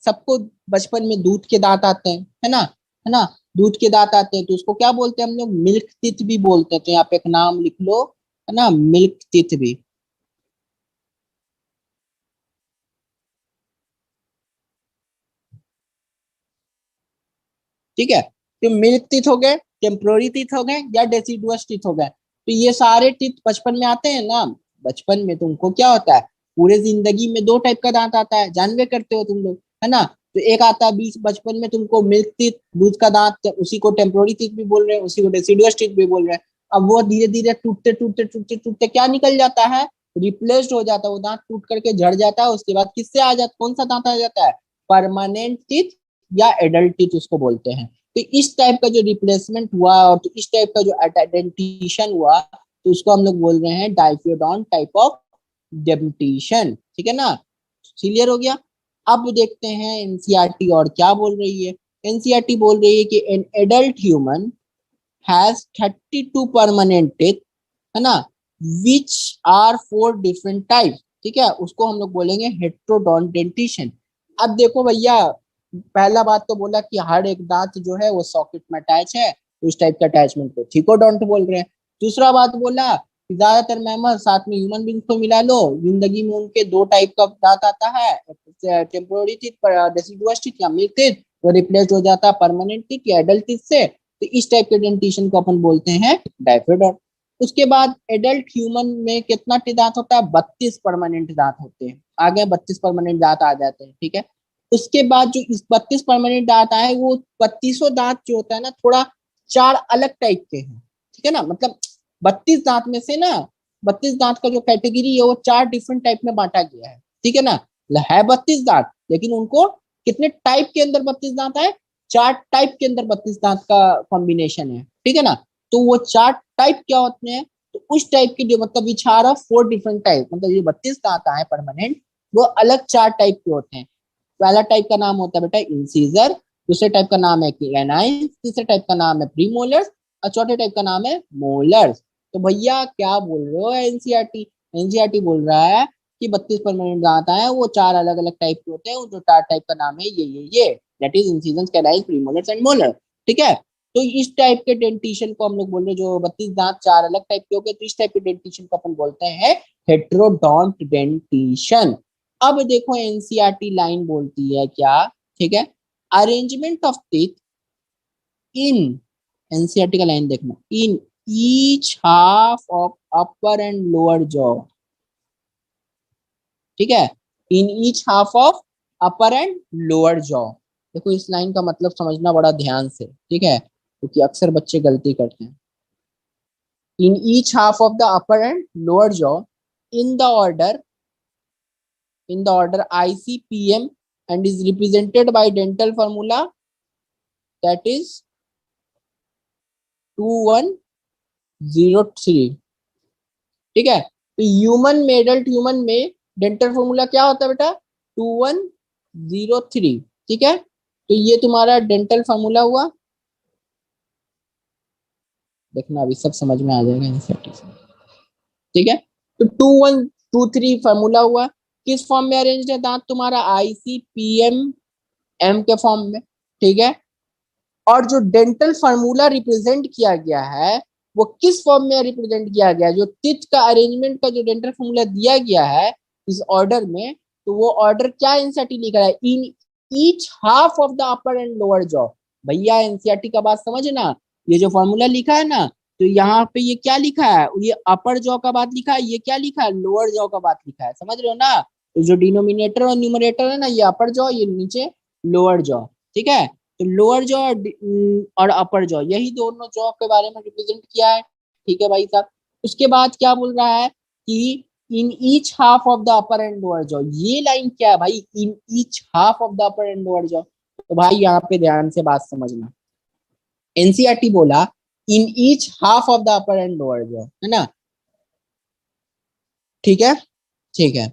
सबको बचपन में दूध के दांत आते हैं, है ना, है ना। दूध के दांत आते हैं तो उसको क्या बोलते हैं हम लोग, मिल्क टीथ भी बोलते हैं। तो यहाँ पे एक नाम लिख लो, है ना, मिल्क टीथ भी। ठीक है, तो मिल्क टीथ हो गए, टेम्पोररी टीथ हो गए, या डेसिडुअस टीथ हो गए। तो ये सारे टीथ बचपन में आते हैं ना। बचपन में तुमको क्या होता है, पूरे जिंदगी में दो टाइप का दांत आता है, जानवे करते हो तुम लोग, है ना। तो एक आता है बीच बचपन में तुमको मिल्क टीथ, दूध का दांत, उसी को टेम्पोररी टीथ भी बोल रहे हैं, उसी को डेसिडुअस टीथ भी बोल रहे हैं। अब वो धीरे धीरे टूटते टूटते टूटते टूटते क्या निकल जाता है, रिप्लेस्ड हो जाता है, वो दांत टूट करके झड़ जाता है। उसके बाद किससे आ जाता, कौन सा दांत आ जाता है, परमानेंट टीथ या एडल्ट टीथ उसको बोलते हैं। तो इस टाइप का जो रिप्लेसमेंट हुआ और तो इस टाइप का जो एडेंटिशन हुआ, तो उसको हम लोग बोल रहे हैं डाइफियोडॉन टाइप ऑफ डेंटिशन। ठीक है ना, क्लियर हो गया। अब देखते हैं एनसीईआरटी और क्या बोल रही है। एनसीईआरटी बोल रही है कि an adult human has 32 permanent teeth, है ना, which are four different types. ठीक है, उसको हम लोग बोलेंगे हेट्रोडॉन डेंटिशन। अब देखो भैया, पहला बात तो बोला कि हर एक दांत जो है वो सॉकेट में अटैच है, तो इस टाइप का अटैचमेंट को थिकोडोंट बोल रहे हैं। दूसरा बात बोला कि ज्यादातर मैमल साथ में ह्यूमन बींग को मिला लो, जिंदगी में उनके दो टाइप का दांत आता है, टेम्पोररी टीथ पर डेसिडुअस टीथ या मिल्क टीथ, वो रिप्लेस हो जाता है परमानेंट टीथ या एडल्ट टीथ से। तो इस टाइप के डेंटिशन को अपन बोलते हैं डाइफियोडोंट। उसके बाद एडल्ट ह्यूमन में कितना दांत होता है, 32 परमानेंट दांत होते हैं। आगे 32 परमानेंट दांत आ जाते हैं। ठीक है, उसके बाद जो इस 32 परमानेंट दांत आए, वो 32 दांत जो होता है ना, थोड़ा चार अलग टाइप के हैं। ठीक है ना, मतलब 32 दांत में से ना, 32 दांत का जो कैटेगरी है वो चार डिफरेंट टाइप में बांटा गया है। ठीक है ना, है 32 दांत, लेकिन उनको कितने टाइप के अंदर 32 दांत है, चार टाइप के अंदर 32 दांत का कॉम्बिनेशन है। ठीक है ना, तो वो चार टाइप क्या होते हैं, तो उस टाइप के जो मतलब which are of four different type, मतलब ये 32 दांत आए परमानेंट, वो अलग चार टाइप के होते हैं। पहला टाइप का नाम होता है बेटा इंसीजर, दूसरे टाइप का नाम है कैनाइन, तीसरे टाइप का नाम है प्रीमोलर्स, और चौथे टाइप का नाम है मोलर्स। तो भैया क्या बोल रहे हो एनसीईआरटी, एनसीईआरटी बोल रहा है कि 32 परमानेंट दांत आए, वो चार अलग अलग टाइप के होते हैं, जो चार टाइप का नाम है ये that is incision, canine, premolars and molar. ठीक है, तो इस टाइप के डेंटिशन को हम लोग बोल रहे हैं, जो 32 दांत चार अलग टाइप के हो गए, तो इस टाइप के डेंटिशन को अपन बोलते हैं हेट्रोडोंट डेंटिशन। अब देखो एनसीईआरटी लाइन बोलती है क्या, ठीक है, arrangement of teeth in, NCERT का लाइन देखना, in each half of upper and lower jaw. ठीक है, in each half of upper and lower jaw. देखो इस लाइन का मतलब समझना बड़ा ध्यान से, ठीक है, क्योंकि अक्सर बच्चे गलती करते हैं। In each half of the upper and lower jaw, in the order, in the order ICPM, and is represented by dental formula that is 2103। ठीक है, तो ह्यूमन में, एडल्ट ह्यूमन में डेंटल फॉर्मूला क्या होता है बेटा, 2103। ठीक है, तो ये तुम्हारा डेंटल फॉर्मूला हुआ। देखना अभी सब समझ में आ जाएगा इंसेट। ठीक है, तो 2123 फॉर्मूला हुआ। किस फॉर्म में अरेंज है दांत तुम्हारा, ICPM के फॉर्म में। ठीक है, और जो डेंटल फार्मूला रिप्रेजेंट किया गया है, वो किस फॉर्म में रिप्रेजेंट किया गया है, जो टिथ का अरेंजमेंट का जो डेंटल फार्मूला दिया गया है इस ऑर्डर में, तो वो ऑर्डर क्या एनसीईआरटी लिखा है, in each half of the upper and lower jaw. भैया एनसीईआरटी का बात समझना, ये जो फॉर्मूला लिखा है ना, तो यहाँ पे ये क्या लिखा है, ये अपर जॉ का बात लिखा है, ये क्या लिखा है, लोअर जॉ का बात लिखा है, समझ रहे हो ना। तो जो डिनोमिनेटर और न्यूमरेटर है ना, ये अपर जॉ, ये नीचे लोअर जॉ। ठीक है, तो लोअर जॉ और अपर जॉ, यही दोनों जॉ के बारे में रिप्रेजेंट किया है। ठीक है भाई साहब। उसके बाद क्या बोल रहा है कि in each half of the upper and lower jaw, ये लाइन क्या है भाई, in each half of the upper and lower jaw. तो भाई यहाँ पे ध्यान से बात समझना, एनसीईआरटी बोला in each half of the upper and lower jaw, है ना। ठीक है, ठीक है।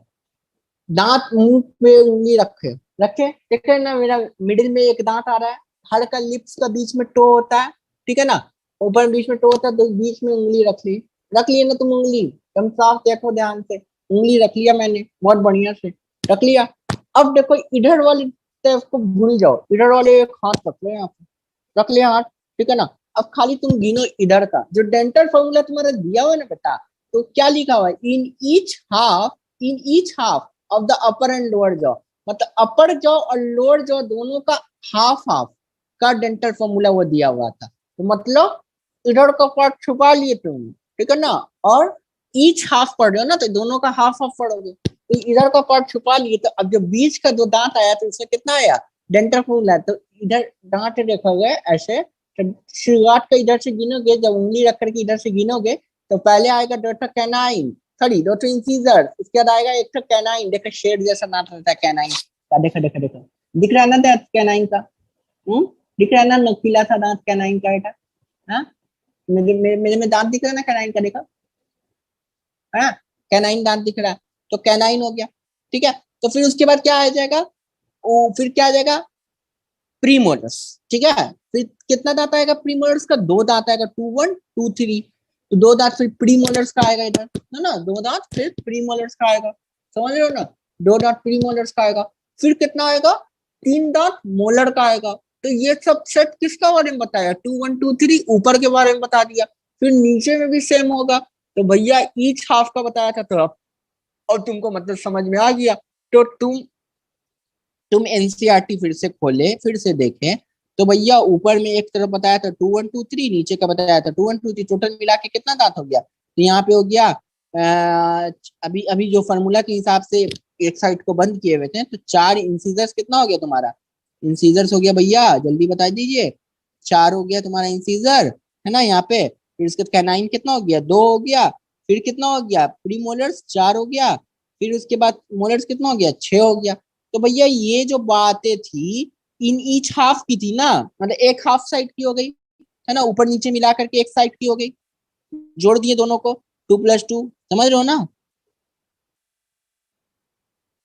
दांत मुंह पे उंगली रखे, रखे, देख रहे हैं ना, मेरा मिडिल में एक दांत आ रहा है, हल्का लिप्स का बीच में टो होता है, ठीक है ना, ऊपर बीच में टो होता है, तो बीच में उंगली रख ली है ना तुम, उंगली तुम साफ देखो ध्यान से, उंगली रख लिया मैंने बहुत बढ़िया से, रख लिया। अब देखो इधर वाली तरफ को भूल जाओ, इधर वाले एक हाथ रख लो यहाँ पे, रख लिया हाथ, ठीक है ना। अब खाली तुम गिनो इधर का जो डेंटल फॉर्मूला तुम्हारा दिया हुआ है ना बेटा, तो क्या लिखा हुआ है, in each half of the upper and lower jaw, मतलब अपर जॉ और लोअर जॉ दोनों का हाफ हाफ का डेंटल फॉर्मूला वो दिया हुआ था, तो मतलब इधर का पार्ट छुपा लिए तुम, ठीक है ना, और ईच हाफ पढ़ रहे हो ना, तो दोनों का हाफ हाफ पढ़ोगे, तो इधर का पार्ट छुपा लिए, तो अब जो बीच का जो दांत आया तो इसमें कितना आया, डेंटल फॉर्मूला, तो इधर दांत देखोगे ऐसे, तो शुरुआत का इधर से गिनोगे, जब उंगली रख करके इधर से गिनोगे, तो पहले आएगा doctor canine, sorry doctor incisor, उसके बाद आएगा एक तो कैनाइन, देखो शेड जैसा दांत रहता है कैनाइन का, देखो देखो देखो, दिख रहा है ना दांत कैनाइन का, दिख रहा है ना नकीला सा दांत कैनाइन का बेटा, हाँ, मेरे में दांत दिख रहा है ना कैनाइन का, देखो, हाँ, कैनाइन दांत दिख रहा है, तो कैनाइन हो गया, ठीक है। तो फिर उसके बाद क्या आ जाएगा, फिर क्या आ जाएगा, प्रीमोलर्स, ठीक है। फिर कितना दांत आएगा प्रीमोलर्स का, दो दांत आएगा, 2 1 2 3, तो दो दांत फिर प्रीमोलर्स का आएगा इधर, है ना, दो दांत फिर प्रीमोलर्स का आएगा, समझ रहे हो ना, दो दांत प्रीमोलर्स का आएगा। फिर कितना आएगा, तीन दांत मोलर का आएगा। तो ये सब सेट किसका बारे में बताया, 2 1 2 3, ऊपर के बारे में बता दिया। फिर नीचे में भी सेम होगा, तो भैया ईच हाफ का बताया था, तो अब और तुमको मतलब समझ में आ गया। तो तुम एनसीईआरटी फिर से खोले, फिर से देखें, तो भैया ऊपर में एक तरफ बताया था 2 1 2 3, नीचे का बताया था 2 1 2 3, टोटल मिला के कितना दांत हो गया, तो यहाँ पे हो गया अभी अभी जो फार्मूला के हिसाब से एक साइड को बंद किए हुए थे, तो 4 इंसीजर्स कितना हो गया तुम्हारा, इंसीजर्स हो गया भैया, जल्दी बता दीजिए, 4 हो गया तुम्हारा इंसीजर, है ना यहाँ पे। फिर उसके कैनाइन कितना हो गया, 2 हो गया। फिर कितना हो गया, प्री मोलर्स 4 हो गया। फिर उसके बाद मोलर्स कितना हो गया, 6 हो गया। तो भैया ये जो बातें थी इन ईच हाफ की थी ना, मतलब एक हाफ साइड की हो गई, है ना, ऊपर नीचे मिला करके एक साइड की हो गई, जोड़ दिए दोनों को, 2 + 2, समझ रहे हो ना,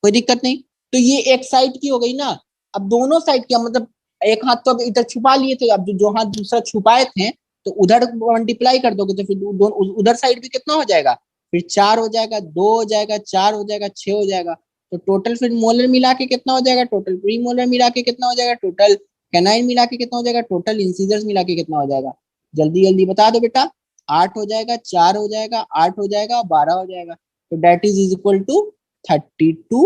कोई दिक्कत नहीं। तो ये एक साइड की हो गई ना, अब दोनों साइड की मतलब एक हाथ तो अब इधर छुपा लिए थे, अब जो हाथ दूसरा छुपाए थे, तो उधर मल्टीप्लाई कर दोगे, तो फिर उधर साइड भी कितना हो जाएगा, फिर 4 हो जाएगा, 2 हो जाएगा, 4 हो जाएगा, 6 हो जाएगा। तो टोटल फिर मोलर मिला के कितना हो जाएगा, टोटल प्री मोलर मिला के कितना हो जाएगा, टोटल कैनाइन मिला के कितना हो जाएगा, टोटल इंसीजर्स मिला के कितना हो जाएगा, जल्दी जल्दी बता दो बेटा। 8 हो जाएगा, 4 हो जाएगा, 8 हो जाएगा, 12 हो जाएगा, तो that is equal to 32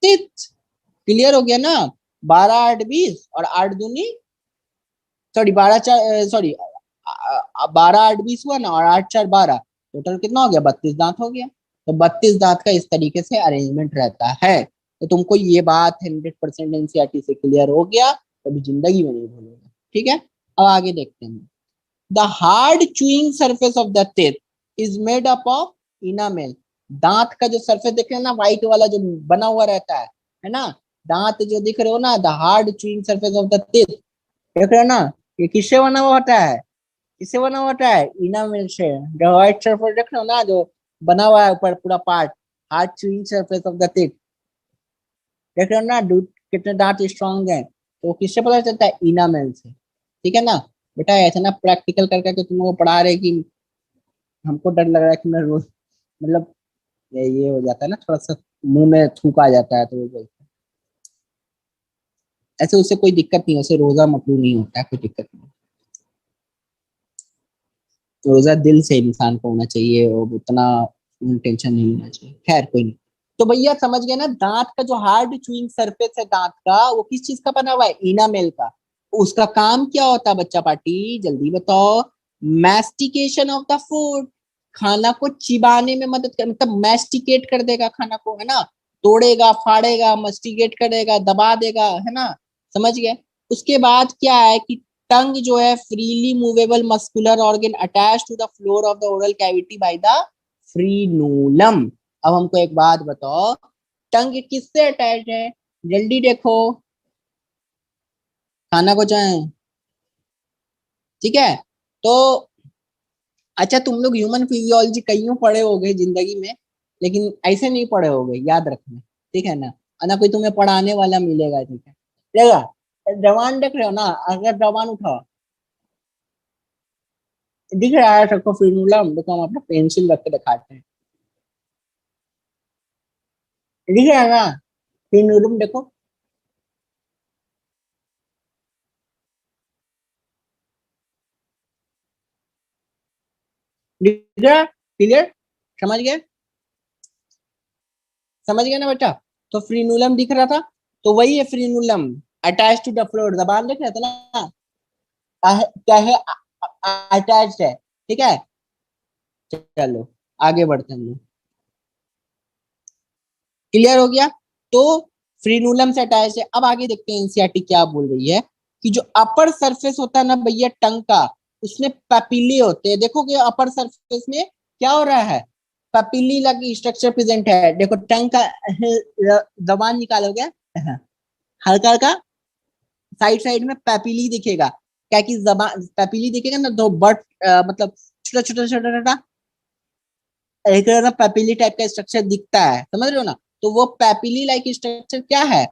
teeth. Clear हो गया ना, 12 8 20 और 8 दूनी, सॉरी 12 8 20 हुआ ना, और 8 4 12, टोटल कितना हो गया, 32 दांत हो गया। तो 32 दांत का इस तरीके से अरेंजमेंट रहता है। तो तुमको ये बात 100% एनसीईआरटी से क्लियर हो गया, कभी जिंदगी में नहीं भूलोगे, ठीक है। अब आगे देखते हैं, the hard chewing surface of the teeth is made up of enamel. दांत का जो सरफेस देख रहे हो ना, व्हाइट वाला जो बना हुआ रहता है ना, दांत जो दिख रहे हो ना, the hard chewing surface of the teeth, देख रहे हो ना, ये किससे बना हुआ होता है, किससे बना हुआ होता है, इनामेल से। जो व्हाइट सरफेस देख रहे हो ना, जो बना हुआ है ऊपर पूरा part, hard chewing surface of the teeth, देख रहे हो ना, कितने दांत स्ट्रॉन्ग है, तो किससे पता चलता है, इनामेल से, ठीक है ना। बेटा ऐसा ना प्रैक्टिकल कर करके तुम लोग पढ़ा रहे कि हमको डर लग रहा है कि मैं रोज मतलब ये हो जाता है ना, थोड़ा सा मुंह में थूक आ जाता है, तो वो बोलते हैं ऐसे, उससे कोई दिक्कत नहीं, उसे रोजा मकरूह नहीं होता है, कोई दिक्कत नहीं। रोजा दिल से इंसान को होना चाहिए, और उतना टेंशन नहीं होना चाहिए, खैर कोई नहीं। तो भैया समझ गए ना, दांत का जो हार्ड चूइंग सरफेस है दांत का, वो किस चीज का बना हुआ है, इनामेल का। उसका काम क्या होता है बच्चा पार्टी, जल्दी बताओ, मैस्टिकेशन ऑफ द फूड, खाना को चिबाने में मदद कर, मतलब मैस्टिकेट कर देगा खाना को, है ना, तोड़ेगा फाड़ेगा, मस्टिकेट करेगा, दबा देगा, है ना, समझ गए। उसके बाद क्या है कि टंग जो है freely movable muscular organ attach to the floor of the oral cavity by the frenulum. अब हमको एक बात बताओ, टंग किससे अटैच है? जल्दी देखो, खाना को चाहे, ठीक है। तो अच्छा, तुम लोग ह्यूमन फिजियोलॉजी कईयों पढ़े होगे जिंदगी में, लेकिन ऐसे नहीं पढ़े होगे, याद रखना, ठीक है ना। ना कोई तुम्हें पढ़ाने वाला मिलेगा, ठीक है। चलेगा? जवान देख रहे हो ना, अगर जवान उठाओ, दिख रहा है सबको फ्रीनूलम? देखो हम अपना पेंसिल रख के दिखाते हैं, दिख रहा है ना फ्रीनूलम? देखो, दिख रहा, क्लियर, समझ गए? समझ गए ना बेटा? तो फ्रीनूलम दिख रहा था, तो वही है फ्रीनूलम, अटैच टू द फ्लोर, जबान देख रहे थे ना, कहे अटैच्ड है, ठीक है। चलो आगे बढ़ते हैं हम लोग, क्लियर हो गया? तो फ्रीनूलम से अटैच है। अब आगे देखते हैं एनसीईआरटी क्या बोल रही है, कि जो अपर सरफेस होता है ना भैया टंग का, उसमें पैपिले होते हैं। देखो कि अपर सरफेस में क्या हो रहा है, पैपिली लगी स्ट्रक्चर प्रेजेंट है। देखो टंग का जबान निकालोगे, हल्का हल्का साइड साइड में पैपिली दिखेगा, क्या कि जबान पैपिली दिखेगा ना, तो बट मतलब छोटा छोटा छोटा छोटा एक ना पैपिली टाइप का स्ट्रक्चर दिखता है, समझ रहे हो ना। तो वो पैपिली लाइक स्ट्रक्चर क्या है,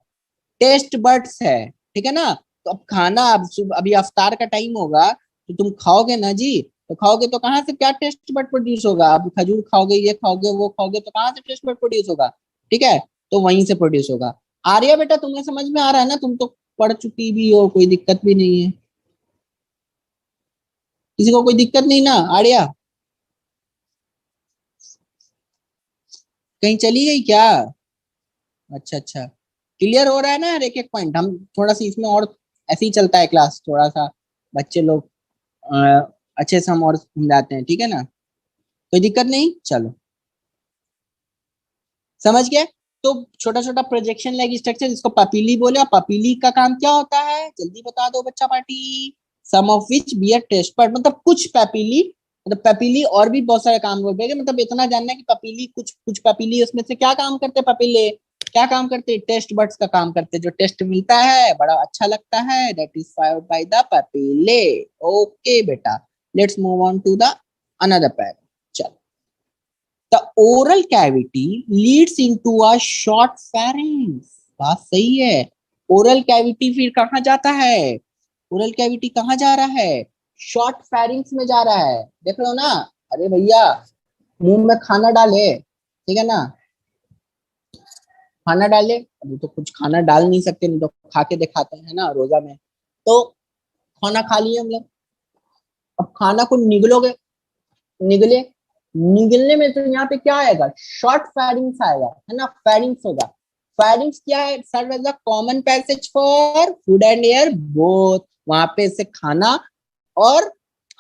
टेस्ट बर्ड्स है, ठीक है ना। तो अब खाना, अब अभी अफ्तार का टाइम होगा, तो तुम खाओगे ना जी, तो खाओगे तो कहाँ से क्या टेस्ट बर्ड प्रोड्यूस होगा? अब खजूर खाओगे, ये खाओगे, वो खाओगे, तो कहाँ से टेस्ट बर्ड प्रोड्यूस होगा? ठीक है, तो वहीं से प्रोड्यूस होगा। आर्या बेटा तुम्हें समझ में आ रहा है ना, तुम तो पढ़ चुकी भी हो, कोई दिक्कत भी नहीं है, किसी को कोई दिक्कत नहीं ना आर्या? कहीं चली गई क्या? अच्छा अच्छा, क्लियर हो रहा है ना हर एक एक पॉइंट? हम थोड़ा सा इसमें और ऐसे ही चलता है क्लास, थोड़ा सा बच्चे लोग अच्छे से हम और समझाते हैं, ठीक है ना, कोई दिक्कत नहीं। चलो समझ गए? तो छोटा छोटा प्रोजेक्शन लाइक स्ट्रक्चर, जिसको पापीली बोले, और पापीली का काम क्या होता है, जल्दी बता दो बच्चा party. Some of which bear taste पर, मतलब कुछ पैपीली, मतलब पैपीली और भी बहुत सारे काम करते हैं, मतलब इतना जानना है कि पैपीली, कुछ कुछ पैपीली उसमें से क्या काम करते हैं, पैपीले क्या काम करते हैं, टेस्ट बर्ड्स का काम करते हैं। जो टेस्ट मिलता है बड़ा अच्छा लगता है, that is found by the papillae. Okay बेटा, let's move on to the another pair. The oral cavity leads into a short pharynx। बात सही है। ओरल कैविटी फिर कहाँ जाता है, ओरल कैविटी कहाँ जा रहा है, शॉर्ट फेरिंग्स में जा रहा है, देख रहे हो ना। अरे भैया, मुंह में खाना डाले, ठीक है ना, खाना डाले, अभी तो कुछ खाना डाल नहीं सकते, नहीं तो खा के दिखाते हैं ना रोजा में। तो खाना खा लिए हम लोग, अब खाना को निगलोगे, निगले, निगलने में तो यहाँ पे क्या आएगा, शॉर्ट फेरिंग्स आएगा, है ना, फेरिंग्स होगा। फेरिंग्स क्या है, serve as a common passage for food and air both. वहां पे से खाना और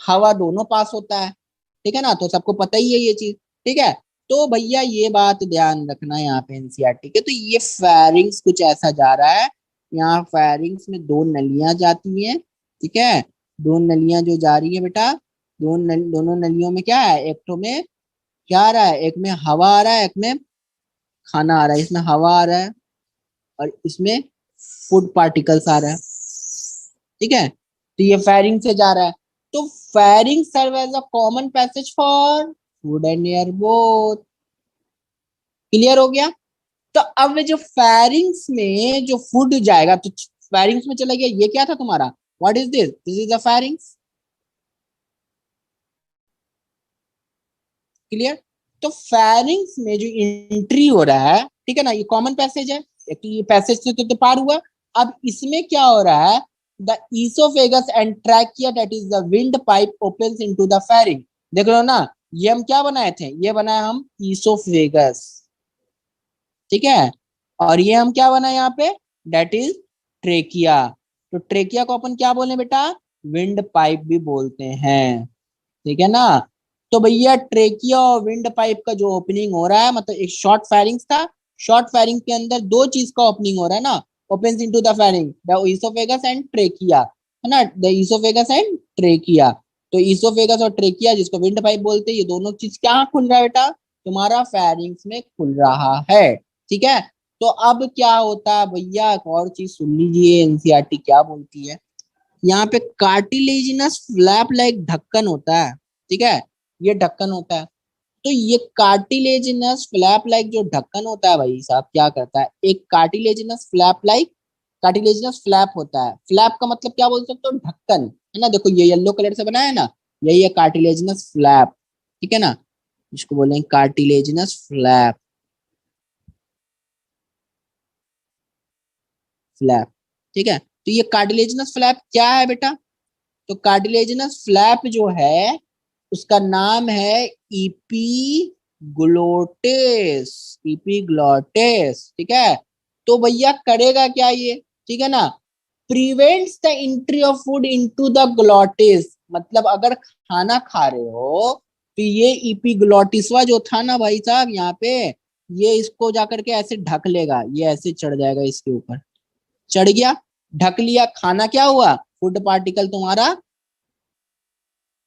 हवा दोनों पास होता है, ठीक है ना, तो सबको पता ही है ये चीज, ठीक है। तो भैया ये बात ध्यान रखना यहाँ पे एनसीईआरटी के, तो ये फेरिंग्स कुछ ऐसा जा रहा है, यहाँ फेरिंग्स में दो नलियां जाती हैं, ठीक है। दो नलियां जो जा रही है बेटा, दोनों नलियों में क्या है, एक तो में क्या आ रहा है, एक में हवा आ रहा है, एक में खाना आ रहा है। इसमें हवा आ रहा है और इसमें फूड पार्टिकल्स आ रहा है, ठीक है। तो ये फेरिंग से जा रहा है, तो pharynx serve as a common passage for food and air both. Clear हो गया? तो अब जो फेरिंग्स में जो फूड जाएगा, तो फेरिंग्स में चला गया, ये क्या था तुम्हारा, what is this, this is the pharynx. Clear? तो फेरिंग्स में जो एंट्री हो रहा है, ठीक है ना, ये कॉमन पैसेज है, एक तो ये पैसेज से तो पार हुआ। अब इसमें क्या हो रहा है, the oesophagus and trachea that is the windpipe opens into the pharynx. देख रहे हो ना, ये हम क्या बनाए थे, ये बनाए हम ईसोफेगस, ठीक है। और ये हम क्या बनाए यहाँ पे, दैट इज ट्रेकिया। तो ट्रेकिया को अपन क्या बोले बेटा, विंड पाइप भी बोलते हैं, ठीक है ना। तो भैया ट्रेकिया और विंड पाइप का जो ओपनिंग हो रहा है, मतलब एक शॉर्ट फेरिंग्स था, शॉर्ट फेरिंग के अंदर दो चीज का ओपनिंग हो रहा है ना, opens into the pharynx, the esophagus and trachea, है ना, the esophagus and trachea। तो esophagus और trachea जिसको विंड पाइप बोलते हैं, ये दोनों चीज क्या खुल रहा है बेटा, तुम्हारा pharynx में खुल रहा है, ठीक है। तो अब क्या होता है भैया, एक और चीज सुन लीजिए, एनसीईआरटी क्या बोलती है। यहाँ पे कार्टिलेजिनस फ्लैप लाइक ढक्कन होता है, ठीक है, ये ढक्कन होता है। तो ये कार्टिलेजिनस फ्लैप लाइक जो ढक्कन होता है भाई साहब, क्या करता है, एक cartilaginous flap like, cartilaginous flap होता है, फ्लैप का मतलब क्या बोल सकते हो, ढक्कन, है ना। देखो ये येलो कलर से बना है ना, यही है कार्टिलेजिनस फ्लैप, ठीक है ना, इसको बोलेंगे कार्टिलेजिनस फ्लैप, फ्लैप, ठीक है। तो ये कार्टिलेजिनस फ्लैप क्या है बेटा, तो कार्टिलेजिनस फ्लैप जो है उसका नाम है इपीग्लोटिस, इपीग्लोटिस, ठीक है। तो भैया करेगा क्या ये, ठीक है ना, prevents the entry of food into the glottis, मतलब अगर खाना खा रहे हो तो ये इपीग्लोटिसवा जो था ना भाई साहब यहाँ पे, ये इसको जाकर के ऐसे ढक लेगा, ये ऐसे चढ़ जाएगा इसके ऊपर, चढ़ गया, ढक लिया, खाना क्या हुआ, फूड पार्टिकल तुम्हारा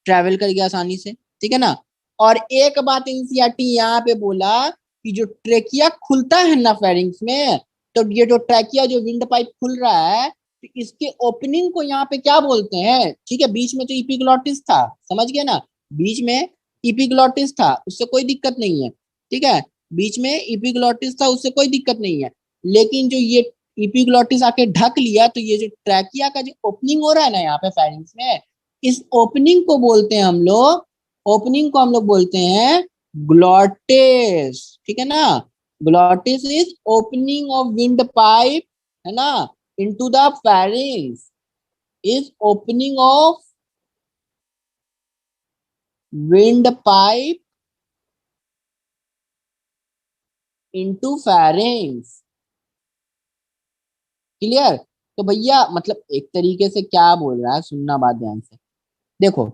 ट्रेवल कर गया आसानी से, ठीक है ना। और एक बात एनसीईआरटी यहाँ पे बोला कि जो ट्रेकिया खुलता है ना फेरिंग्स में, तो ये जो ट्रेकिया जो विंड पाइप खुल रहा है, तो इसके ओपनिंग को यहाँ पे क्या बोलते हैं, ठीक है, बीच में तो इपिग्लोटिस था, समझ गया ना, बीच में इपिग्लोटिस था, उससे कोई दिक्कत नहीं है, ठीक है, बीच में इपिग्लोटिस था, उससे कोई दिक्कत नहीं है। लेकिन जो ये इपिग्लोटिस आके ढक लिया, तो ये जो ट्रैकिया का जो ओपनिंग हो रहा है ना यहाँ पे फेरिंग्स में, इस ओपनिंग को बोलते हैं हम लोग, ओपनिंग को हम लोग बोलते हैं ग्लॉटिस, ठीक है ना। Glottis is opening of wind pipe, है ना, into the pharynx, is opening of wind pipe into pharynx, clear. तो भैया मतलब एक तरीके से क्या बोल रहा है, सुनना बात ध्यान से, देखो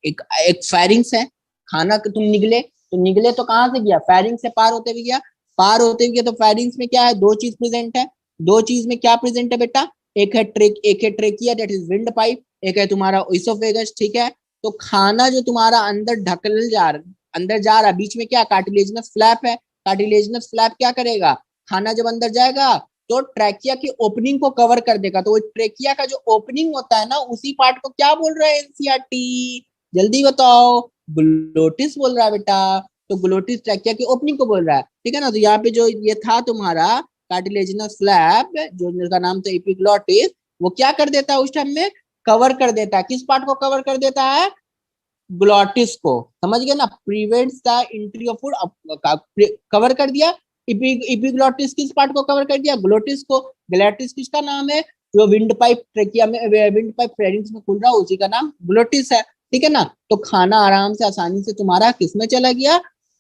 एक एक फेरिंग्स है, खाना तुम निगले, तो निगले तो कहाँ से गया, फेरिंग से पार होते हुए गया, पार होते हुए गया, तो फेरिंग्स में क्या है, दो चीज प्रेजेंट है, दो चीज में क्या प्रेजेंट है बेटा, एक है trachea that is wind pipe, एक है तुम्हारा ओइसोफेगस, ठीक है। तो खाना जो तुम्हारा अंदर ढकल जा रहा, अंदर जा रहा, बीच में क्या कार्टिलेजिनस फ्लैप है, कार्टिलेजिनस फ्लैप क्या करेगा, खाना जब अंदर जाएगा तो ट्रैकिया की ओपनिंग को कवर कर देगा, तो वो ट्रैकिया का जो ओपनिंग होता है ना, उसी पार्ट को क्या बोल रहा है एनसीईआरटी, जल्दी बताओ, ग्लोटिस बोल रहा है बेटा। तो ग्लोटिस ट्रैकिया की ओपनिंग को बोल रहा है, ठीक है ना। तो यहाँ पे जो ये था तुम्हारा कार्टिलेजिनस फ्लैप, जो जिसका नाम था एपिग्लोटिस, वो क्या कर देता है उस टाइम में, कवर कर देता है, किस पार्ट को कवर कर देता है, ग्लोटिस को, समझ गए ना, prevents the entry of food, cover कर दिया, इपिग्लोटिस किस पार्ट को कवर कर दिया, ग्लोटिस को। ग्लोटिस किसका नाम है, जो विंड पाइप ट्रेकिया में, विंड पाइप फेरिंग्स में खुल रहा है, उसी का नाम ग्लोटिस है, ठीक है ना। तो खाना आराम से आसानी से तुम्हारा किस में चला गया,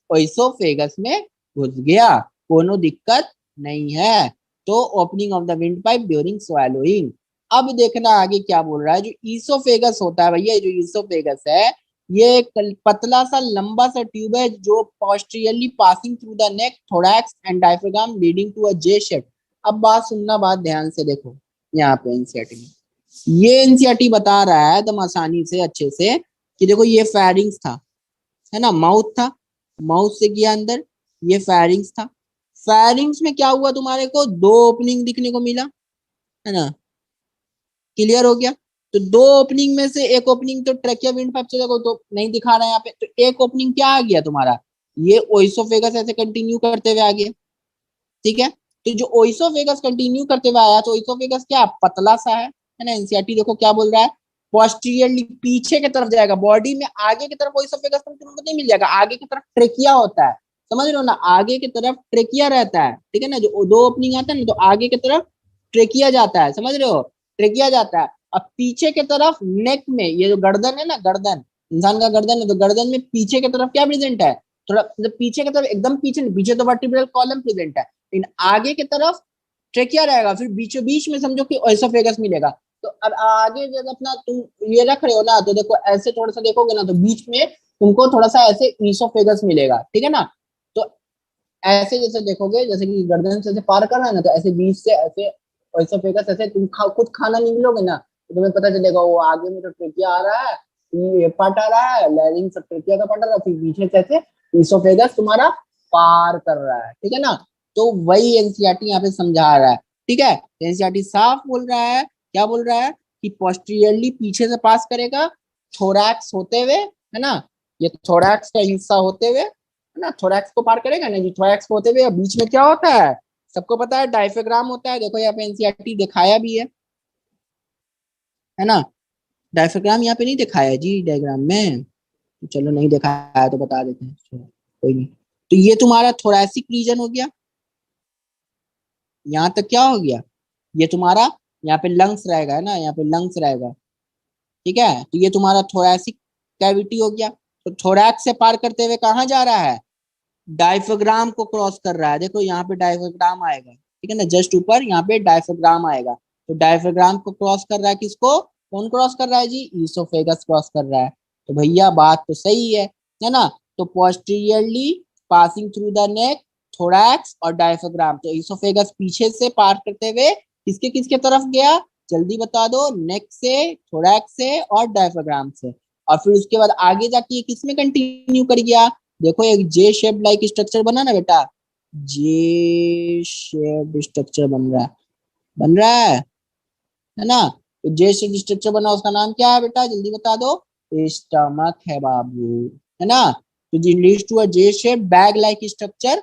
ओइसोफेगस में घुस गया, कोनो दिक्कत नहीं है। तो opening of the windpipe during swallowing. अब देखना आगे क्या बोल रहा है, जो ईसोफेगस होता है भैया, जो ईसोफेगस है, ये एक पतला सा लंबा सा ट्यूब है जो posteriorly passing through the neck, thorax and diaphragm leading to a J shape. अब बात सुनना, बात ध्यान से देखो, यहाँ पे एनसीईआरटी में ये एनसीईआरटी बता रहा है एकदम आसानी से अच्छे से कि देखो ये फेरिंग्स था, है ना, माउथ था, माउथ से गया अंदर, ये फेरिंग्स था, फेरिंग्स में क्या हुआ, तुम्हारे को दो ओपनिंग दिखने को मिला, है ना, क्लियर हो गया। तो दो ओपनिंग में से एक ओपनिंग तो ट्रैकिया विंड पाइप चलेगा, तो नहीं दिखा रहा है यहाँ पे, तो एक ओपनिंग क्या आ गया तुम्हारा, ये ओइसोफेगस ऐसे कंटिन्यू करते हुए आ गया, ठीक है। तो जो ओइसोफेगस कंटिन्यू करते हुए आया, तो ओइसोफेगस क्या पतला सा है ना, एनसीईआरटी देखो क्या बोल रहा है, पोस्टीरियरली पीछे की तरफ जाएगा, बॉडी में आगे की तरफ ओइसोफेगस तुमको नहीं मिल जाएगा, आगे की तरफ ट्रेकिया होता है, समझ रहे हो ना, आगे की तरफ ट्रेकिया रहता है, ठीक है ना, जो दो ओपनिंग आता है ना, तो आगे की तरफ ट्रेकिया जाता है, समझ रहे हो, ट्रेकिया जाता है। अब पीछे की तरफ नेक में, ये जो गर्दन है ना, गर्दन, इंसान का गर्दन है, तो गर्दन में पीछे की तरफ क्या प्रेजेंट है, थोड़ा मतलब पीछे की तरफ, एकदम पीछे नहीं, पीछे तो वर्टिब्रल कॉलम प्रेजेंट है, इन आगे की तरफ ट्रेकिया रहेगा, फिर बीचों बीच में समझो कि ओएसोफेगस मिलेगा। तो अब आगे जब अपना तुम ये रख रहे हो ना, तो देखो ऐसे थोड़ा सा देखोगे ना, तो बीच में तुमको थोड़ा सा ऐसे ईसोफेगस मिलेगा, ठीक है ना। तो ऐसे जैसे देखोगे, जैसे कि गर्दन से ऐसे पार करना है ना, तो ऐसे बीच से ऐसे ओइसोफेगस ऐसे तुम खुद खाना निगलोगे ना, तो तुम्हें पता चलेगा वो आगे में तो ट्रेकिया आ रहा है, ये पार्ट आ रहा है, लैरिंग्स ट्रेकिया का पार्ट आ रहा है, फिर पीछे से ऐसे ईसोफेगस तुम्हारा पार कर रहा है, ठीक है ना। तो वही एनसीईआरटी यहाँ पे समझा रहा है, ठीक है। एनसीईआरटी साफ बोल रहा है, क्या बोल रहा है कि पोस्टीरियरली पीछे से पास करेगा, थोरैक्स होते हुए, है ना, ये थोरैक्स का हिस्सा होते हुए, है ना, थोरैक्स को पार करेगा ना जी, थोरैक्स को होते हुए बीच में क्या होता है, सबको पता है डायफ्राम होता है, देखो यहाँ पे एनसीईआरटी दिखाया भी है ना। डायफ्राम यहाँ पे नहीं दिखाया जी डायग्राम में, तो चलो नहीं दिखाया तो बता देते हैं, चलो कोई नहीं। तो ये तुम्हारा थोरैसिक रीजन हो गया, यहाँ तक क्या हो गया, ये तुम्हारा यहाँ पे लंग्स रहेगा, है ना, यहाँ पे लंग्स रहेगा, ठीक है। तो ये तुम्हारा थोरैसिक कैविटी हो गया। तो थोरैक्स से पार करते हुए कहाँ जा रहा है, डायफ्राम को क्रॉस कर रहा है, देखो यहाँ पे डायफ्राम आएगा, ठीक है ना, जस्ट ऊपर यहाँ पे डायफ्राम आएगा। तो डायफ्राम को क्रॉस कर रहा है, किसको, कौन क्रॉस कर रहा है जी, ईसोफेगस क्रॉस कर रहा है। तो भैया बात तो सही है ना। तो posteriorly passing through the neck, thorax और डायफ्राम, तो ईसोफेगस पीछे से पार करते हुए किसके किसके तरफ गया, जल्दी बता दो, नेक से, थोरैक्स से और डायफ्राम से। और फिर उसके बाद आगे जाके ये किस में कंटिन्यू कर गया, देखो एक जे शेप लाइक स्ट्रक्चर बना ना बेटा, जे शेप स्ट्रक्चर बन रहा है, बन रहा है ना। तो जे शेप स्ट्रक्चर बना, उसका नाम क्या है बेटा, जल्दी बता दो, स्टमक है बाबू, है ना। तो G leads to a J shape bag like structure,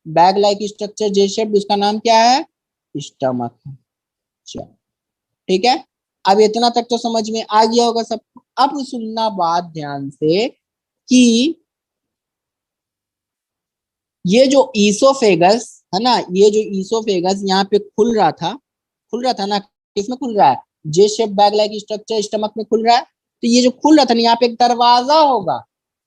bag like structure J shape, उसका नाम क्या है, स्टमक है। चलो ठीक है, अब इतना तक तो समझ में आ गया होगा सबको। अब सुनना बात ध्यान से कि ये जो ईसोफेगस है ना, ये जो ईसोफेगस यहाँ पे खुल रहा था ना, किसमें खुल रहा है, जे shape bag like structure stomach में खुल रहा है। तो ये जो खुल रहा था ना, यहाँ पे एक दरवाजा होगा,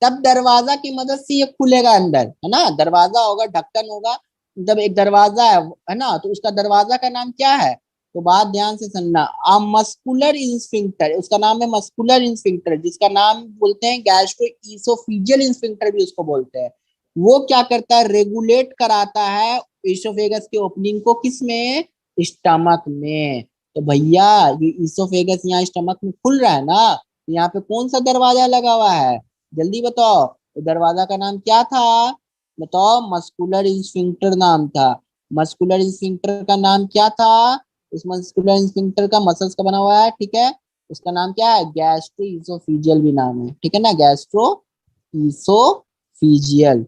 तब दरवाजा की मदद से ये खुलेगा अंदर, है ना, दरवाजा होगा, ढक्कन होगा, जब एक दरवाजा है ना, तो उसका दरवाजा का नाम क्या है, तो बात ध्यान से सुनना, आ मस्कुलर इंस्फिंक्टर, उसका नाम है मस्कुलर इंस्फिंक्टर, जिसका नाम बोलते हैं गैस्ट्रो ईसोफिजियल इंस्फिंक्टर भी उसको बोलते हैं। वो क्या करता है, रेगुलेट कराता है इसोफेगस के ओपनिंग को, किसमें, स्टमक में। तो भैया ये इसोफेगस यहाँ स्टमक में खुल रहा है ना, तो यहाँ पे कौन सा दरवाजा लगा हुआ है, जल्दी बताओ, तो दरवाजा का नाम क्या था, बताओ, मस्कुलर इंस्फिंक्टर नाम था। मस्कुलर इंस्फिंक्टर का नाम क्या था, इस मस्कुलर इंस्फिंक्टर का मसल्स का बना हुआ है, ठीक है, उसका नाम क्या है, गैस्ट्रो इसोफिजियल भी नाम है, ठीक है ना, गैस्ट्रो इसोफिजियल,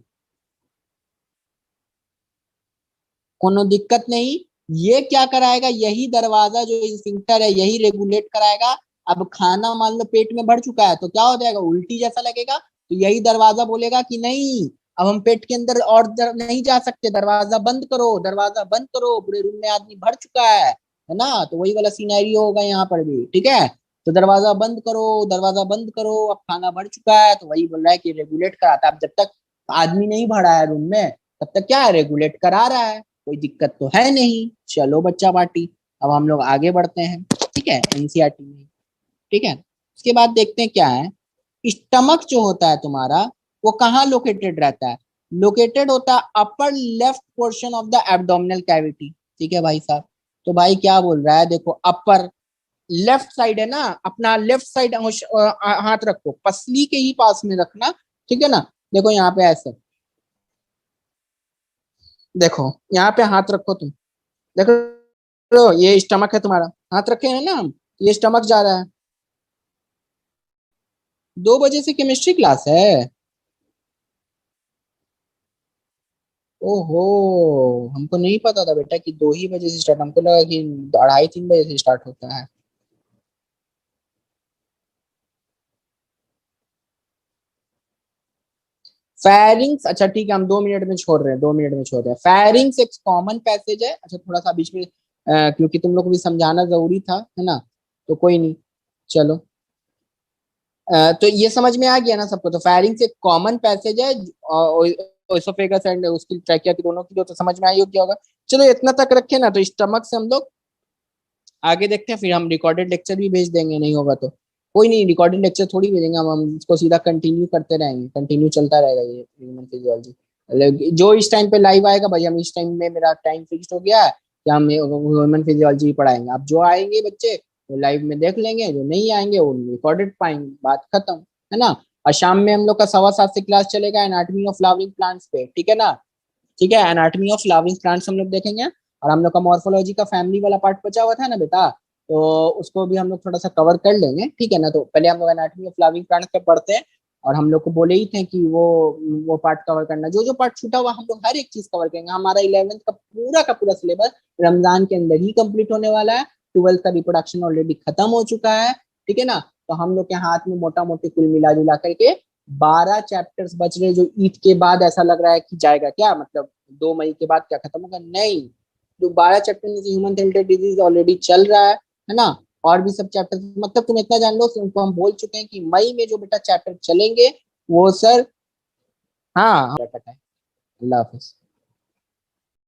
कोनो दिक्कत नहीं। ये क्या कराएगा, यही दरवाजा जो इंस्फिंक्टर है यही रेगुलेट कराएगा। अब खाना मान लो पेट में भर चुका है तो क्या हो जाएगा, उल्टी जैसा लगेगा, तो यही दरवाजा बोलेगा कि नहीं, अब हम पेट के अंदर और नहीं जा सकते, दरवाजा बंद करो, दरवाजा बंद करो, पूरे रूम में आदमी भर चुका है ना। तो वही वाला सिनेरियो होगा यहाँ पर भी, ठीक है। तो दरवाजा बंद करो, दरवाजा बंद करो, अब खाना भर चुका है, तो वही बोल रहा है कि रेगुलेट कराता है। अब जब तक आदमी नहीं भरा है रूम में, तब तक क्या है, रेगुलेट करा रहा है, कोई दिक्कत तो है नहीं। चलो बच्चा पार्टी, अब हम लोग आगे बढ़ते हैं, ठीक है, एनसीईआरटी में, ठीक है। उसके बाद देखते हैं क्या है, स्टमक जो होता है तुम्हारा, वो कहाँ लोकेटेड रहता है, लोकेटेड होता है upper left portion of the abdominal cavity, ठीक है भाई साहब। तो भाई क्या बोल रहा है, देखो अपर लेफ्ट साइड है ना, अपना लेफ्ट साइड हाथ रखो, पसली के ही पास में रखना, ठीक है ना। देखो यहाँ पे ऐसे, देखो यहाँ पे हाथ रखो तुम, देखो ये स्टमक है तुम्हारा, हाथ रखे हैं ना हम, ये स्टमक जा रहा है। 2 बजे से केमिस्ट्री क्लास है, ओहो, हमको नहीं पता था बेटा कि 2 ही बजे से स्टार्ट, हमको लगा कि 2:30-3 बजे से स्टार्ट होता है। फेरिंग्स, अच्छा ठीक है, हम 2 मिनट में छोड़ रहे हैं, 2 मिनट में छोड़ रहे हैं। फेरिंग्स एक कॉमन पैसेज है, अच्छा थोड़ा सा बीच में क्योंकि तुम लोग को भी समझाना जरूरी था, है ना, तो कोई नहीं, चलो। तो ये समझ में आ गया ना सबको, तो फेरिंग्स एक कॉमन पैसेज है, ओएसोफेगस एंड उसकी ट्रैकिया की दोनों की, तो समझ में आई होगा। चलो इतना तक रखे ना, तो स्टमक से हम लोग आगे देखते हैं, फिर हम रिकॉर्डेड लेक्चर भी भेज देंगे, नहीं होगा तो कोई नहीं, रिकॉर्डेड लेक्चर थोड़ी भेजेंगे हम इसको सीधा कंटिन्यू करते रहेंगे, कंटिन्यू चलता रहेगा ये ह्यूमन फिजियोलॉजी। जो इस टाइम पे लाइव आएगा भाई, हम इस टाइम में मेरा टाइम फिक्स हो गया है कि हम ह्यूमन फिजियोलॉजी पढ़ाएंगे। अब जो आएंगे बच्चे वो लाइव में देख लेंगे, जो नहीं आएंगे वो रिकॉर्डेड पाएंगे, बात खत्म, है ना। और शाम में हम लोग का 7:15 से क्लास चलेगा एनाटॉमी ऑफ फ्लावरिंग प्लांट्स पे, ठीक है ना। ठीक है, एनाटॉमी ऑफ फ्लावरिंग प्लांट्स हम लोग देखेंगे। और हम लोग का मॉर्फोलॉजी का फैमिली वाला पार्ट बचा हुआ था ना बेटा, तो उसको भी हम लोग थोड़ा सा कवर कर लेंगे, ठीक है ना। तो पहले हम लोग एनाटॉमी ऑफ फ्लावरिंग प्लांट्स पे पढ़ते हैं, और हम लोग को बोले ही थे कि वो पार्ट कवर करना, जो जो पार्ट छूटा हुआ हम लोग हर एक चीज कवर करेंगे। हमारा 11th का पूरा सिलेबस रमजान के अंदर ही कंप्लीट होने वाला है। 12th का रिप्रोडक्शन ऑलरेडी खत्म हो चुका है, ठीक है ना। तो हम लोग के हाथ में मोटा मोटी कुल मिला जुला करके 12 चैप्टर्स बच रहे, जो ईद के बाद ऐसा लग रहा है कि जाएगा क्या, मतलब 2 मई के बाद क्या खत्म होगा, नहीं। जो 12 चैप्टर में ह्यूमन रिलेटेड डिजीज ऑलरेडी चल रहा है ना। और भी सब चैप्टर, मतलब तुम इतना जान लो, उनको हम बोल चुके हैं कि मई में जो बेटा चैप्टर चलेंगे वो सर, हाँ, अल्लाह हाफिज।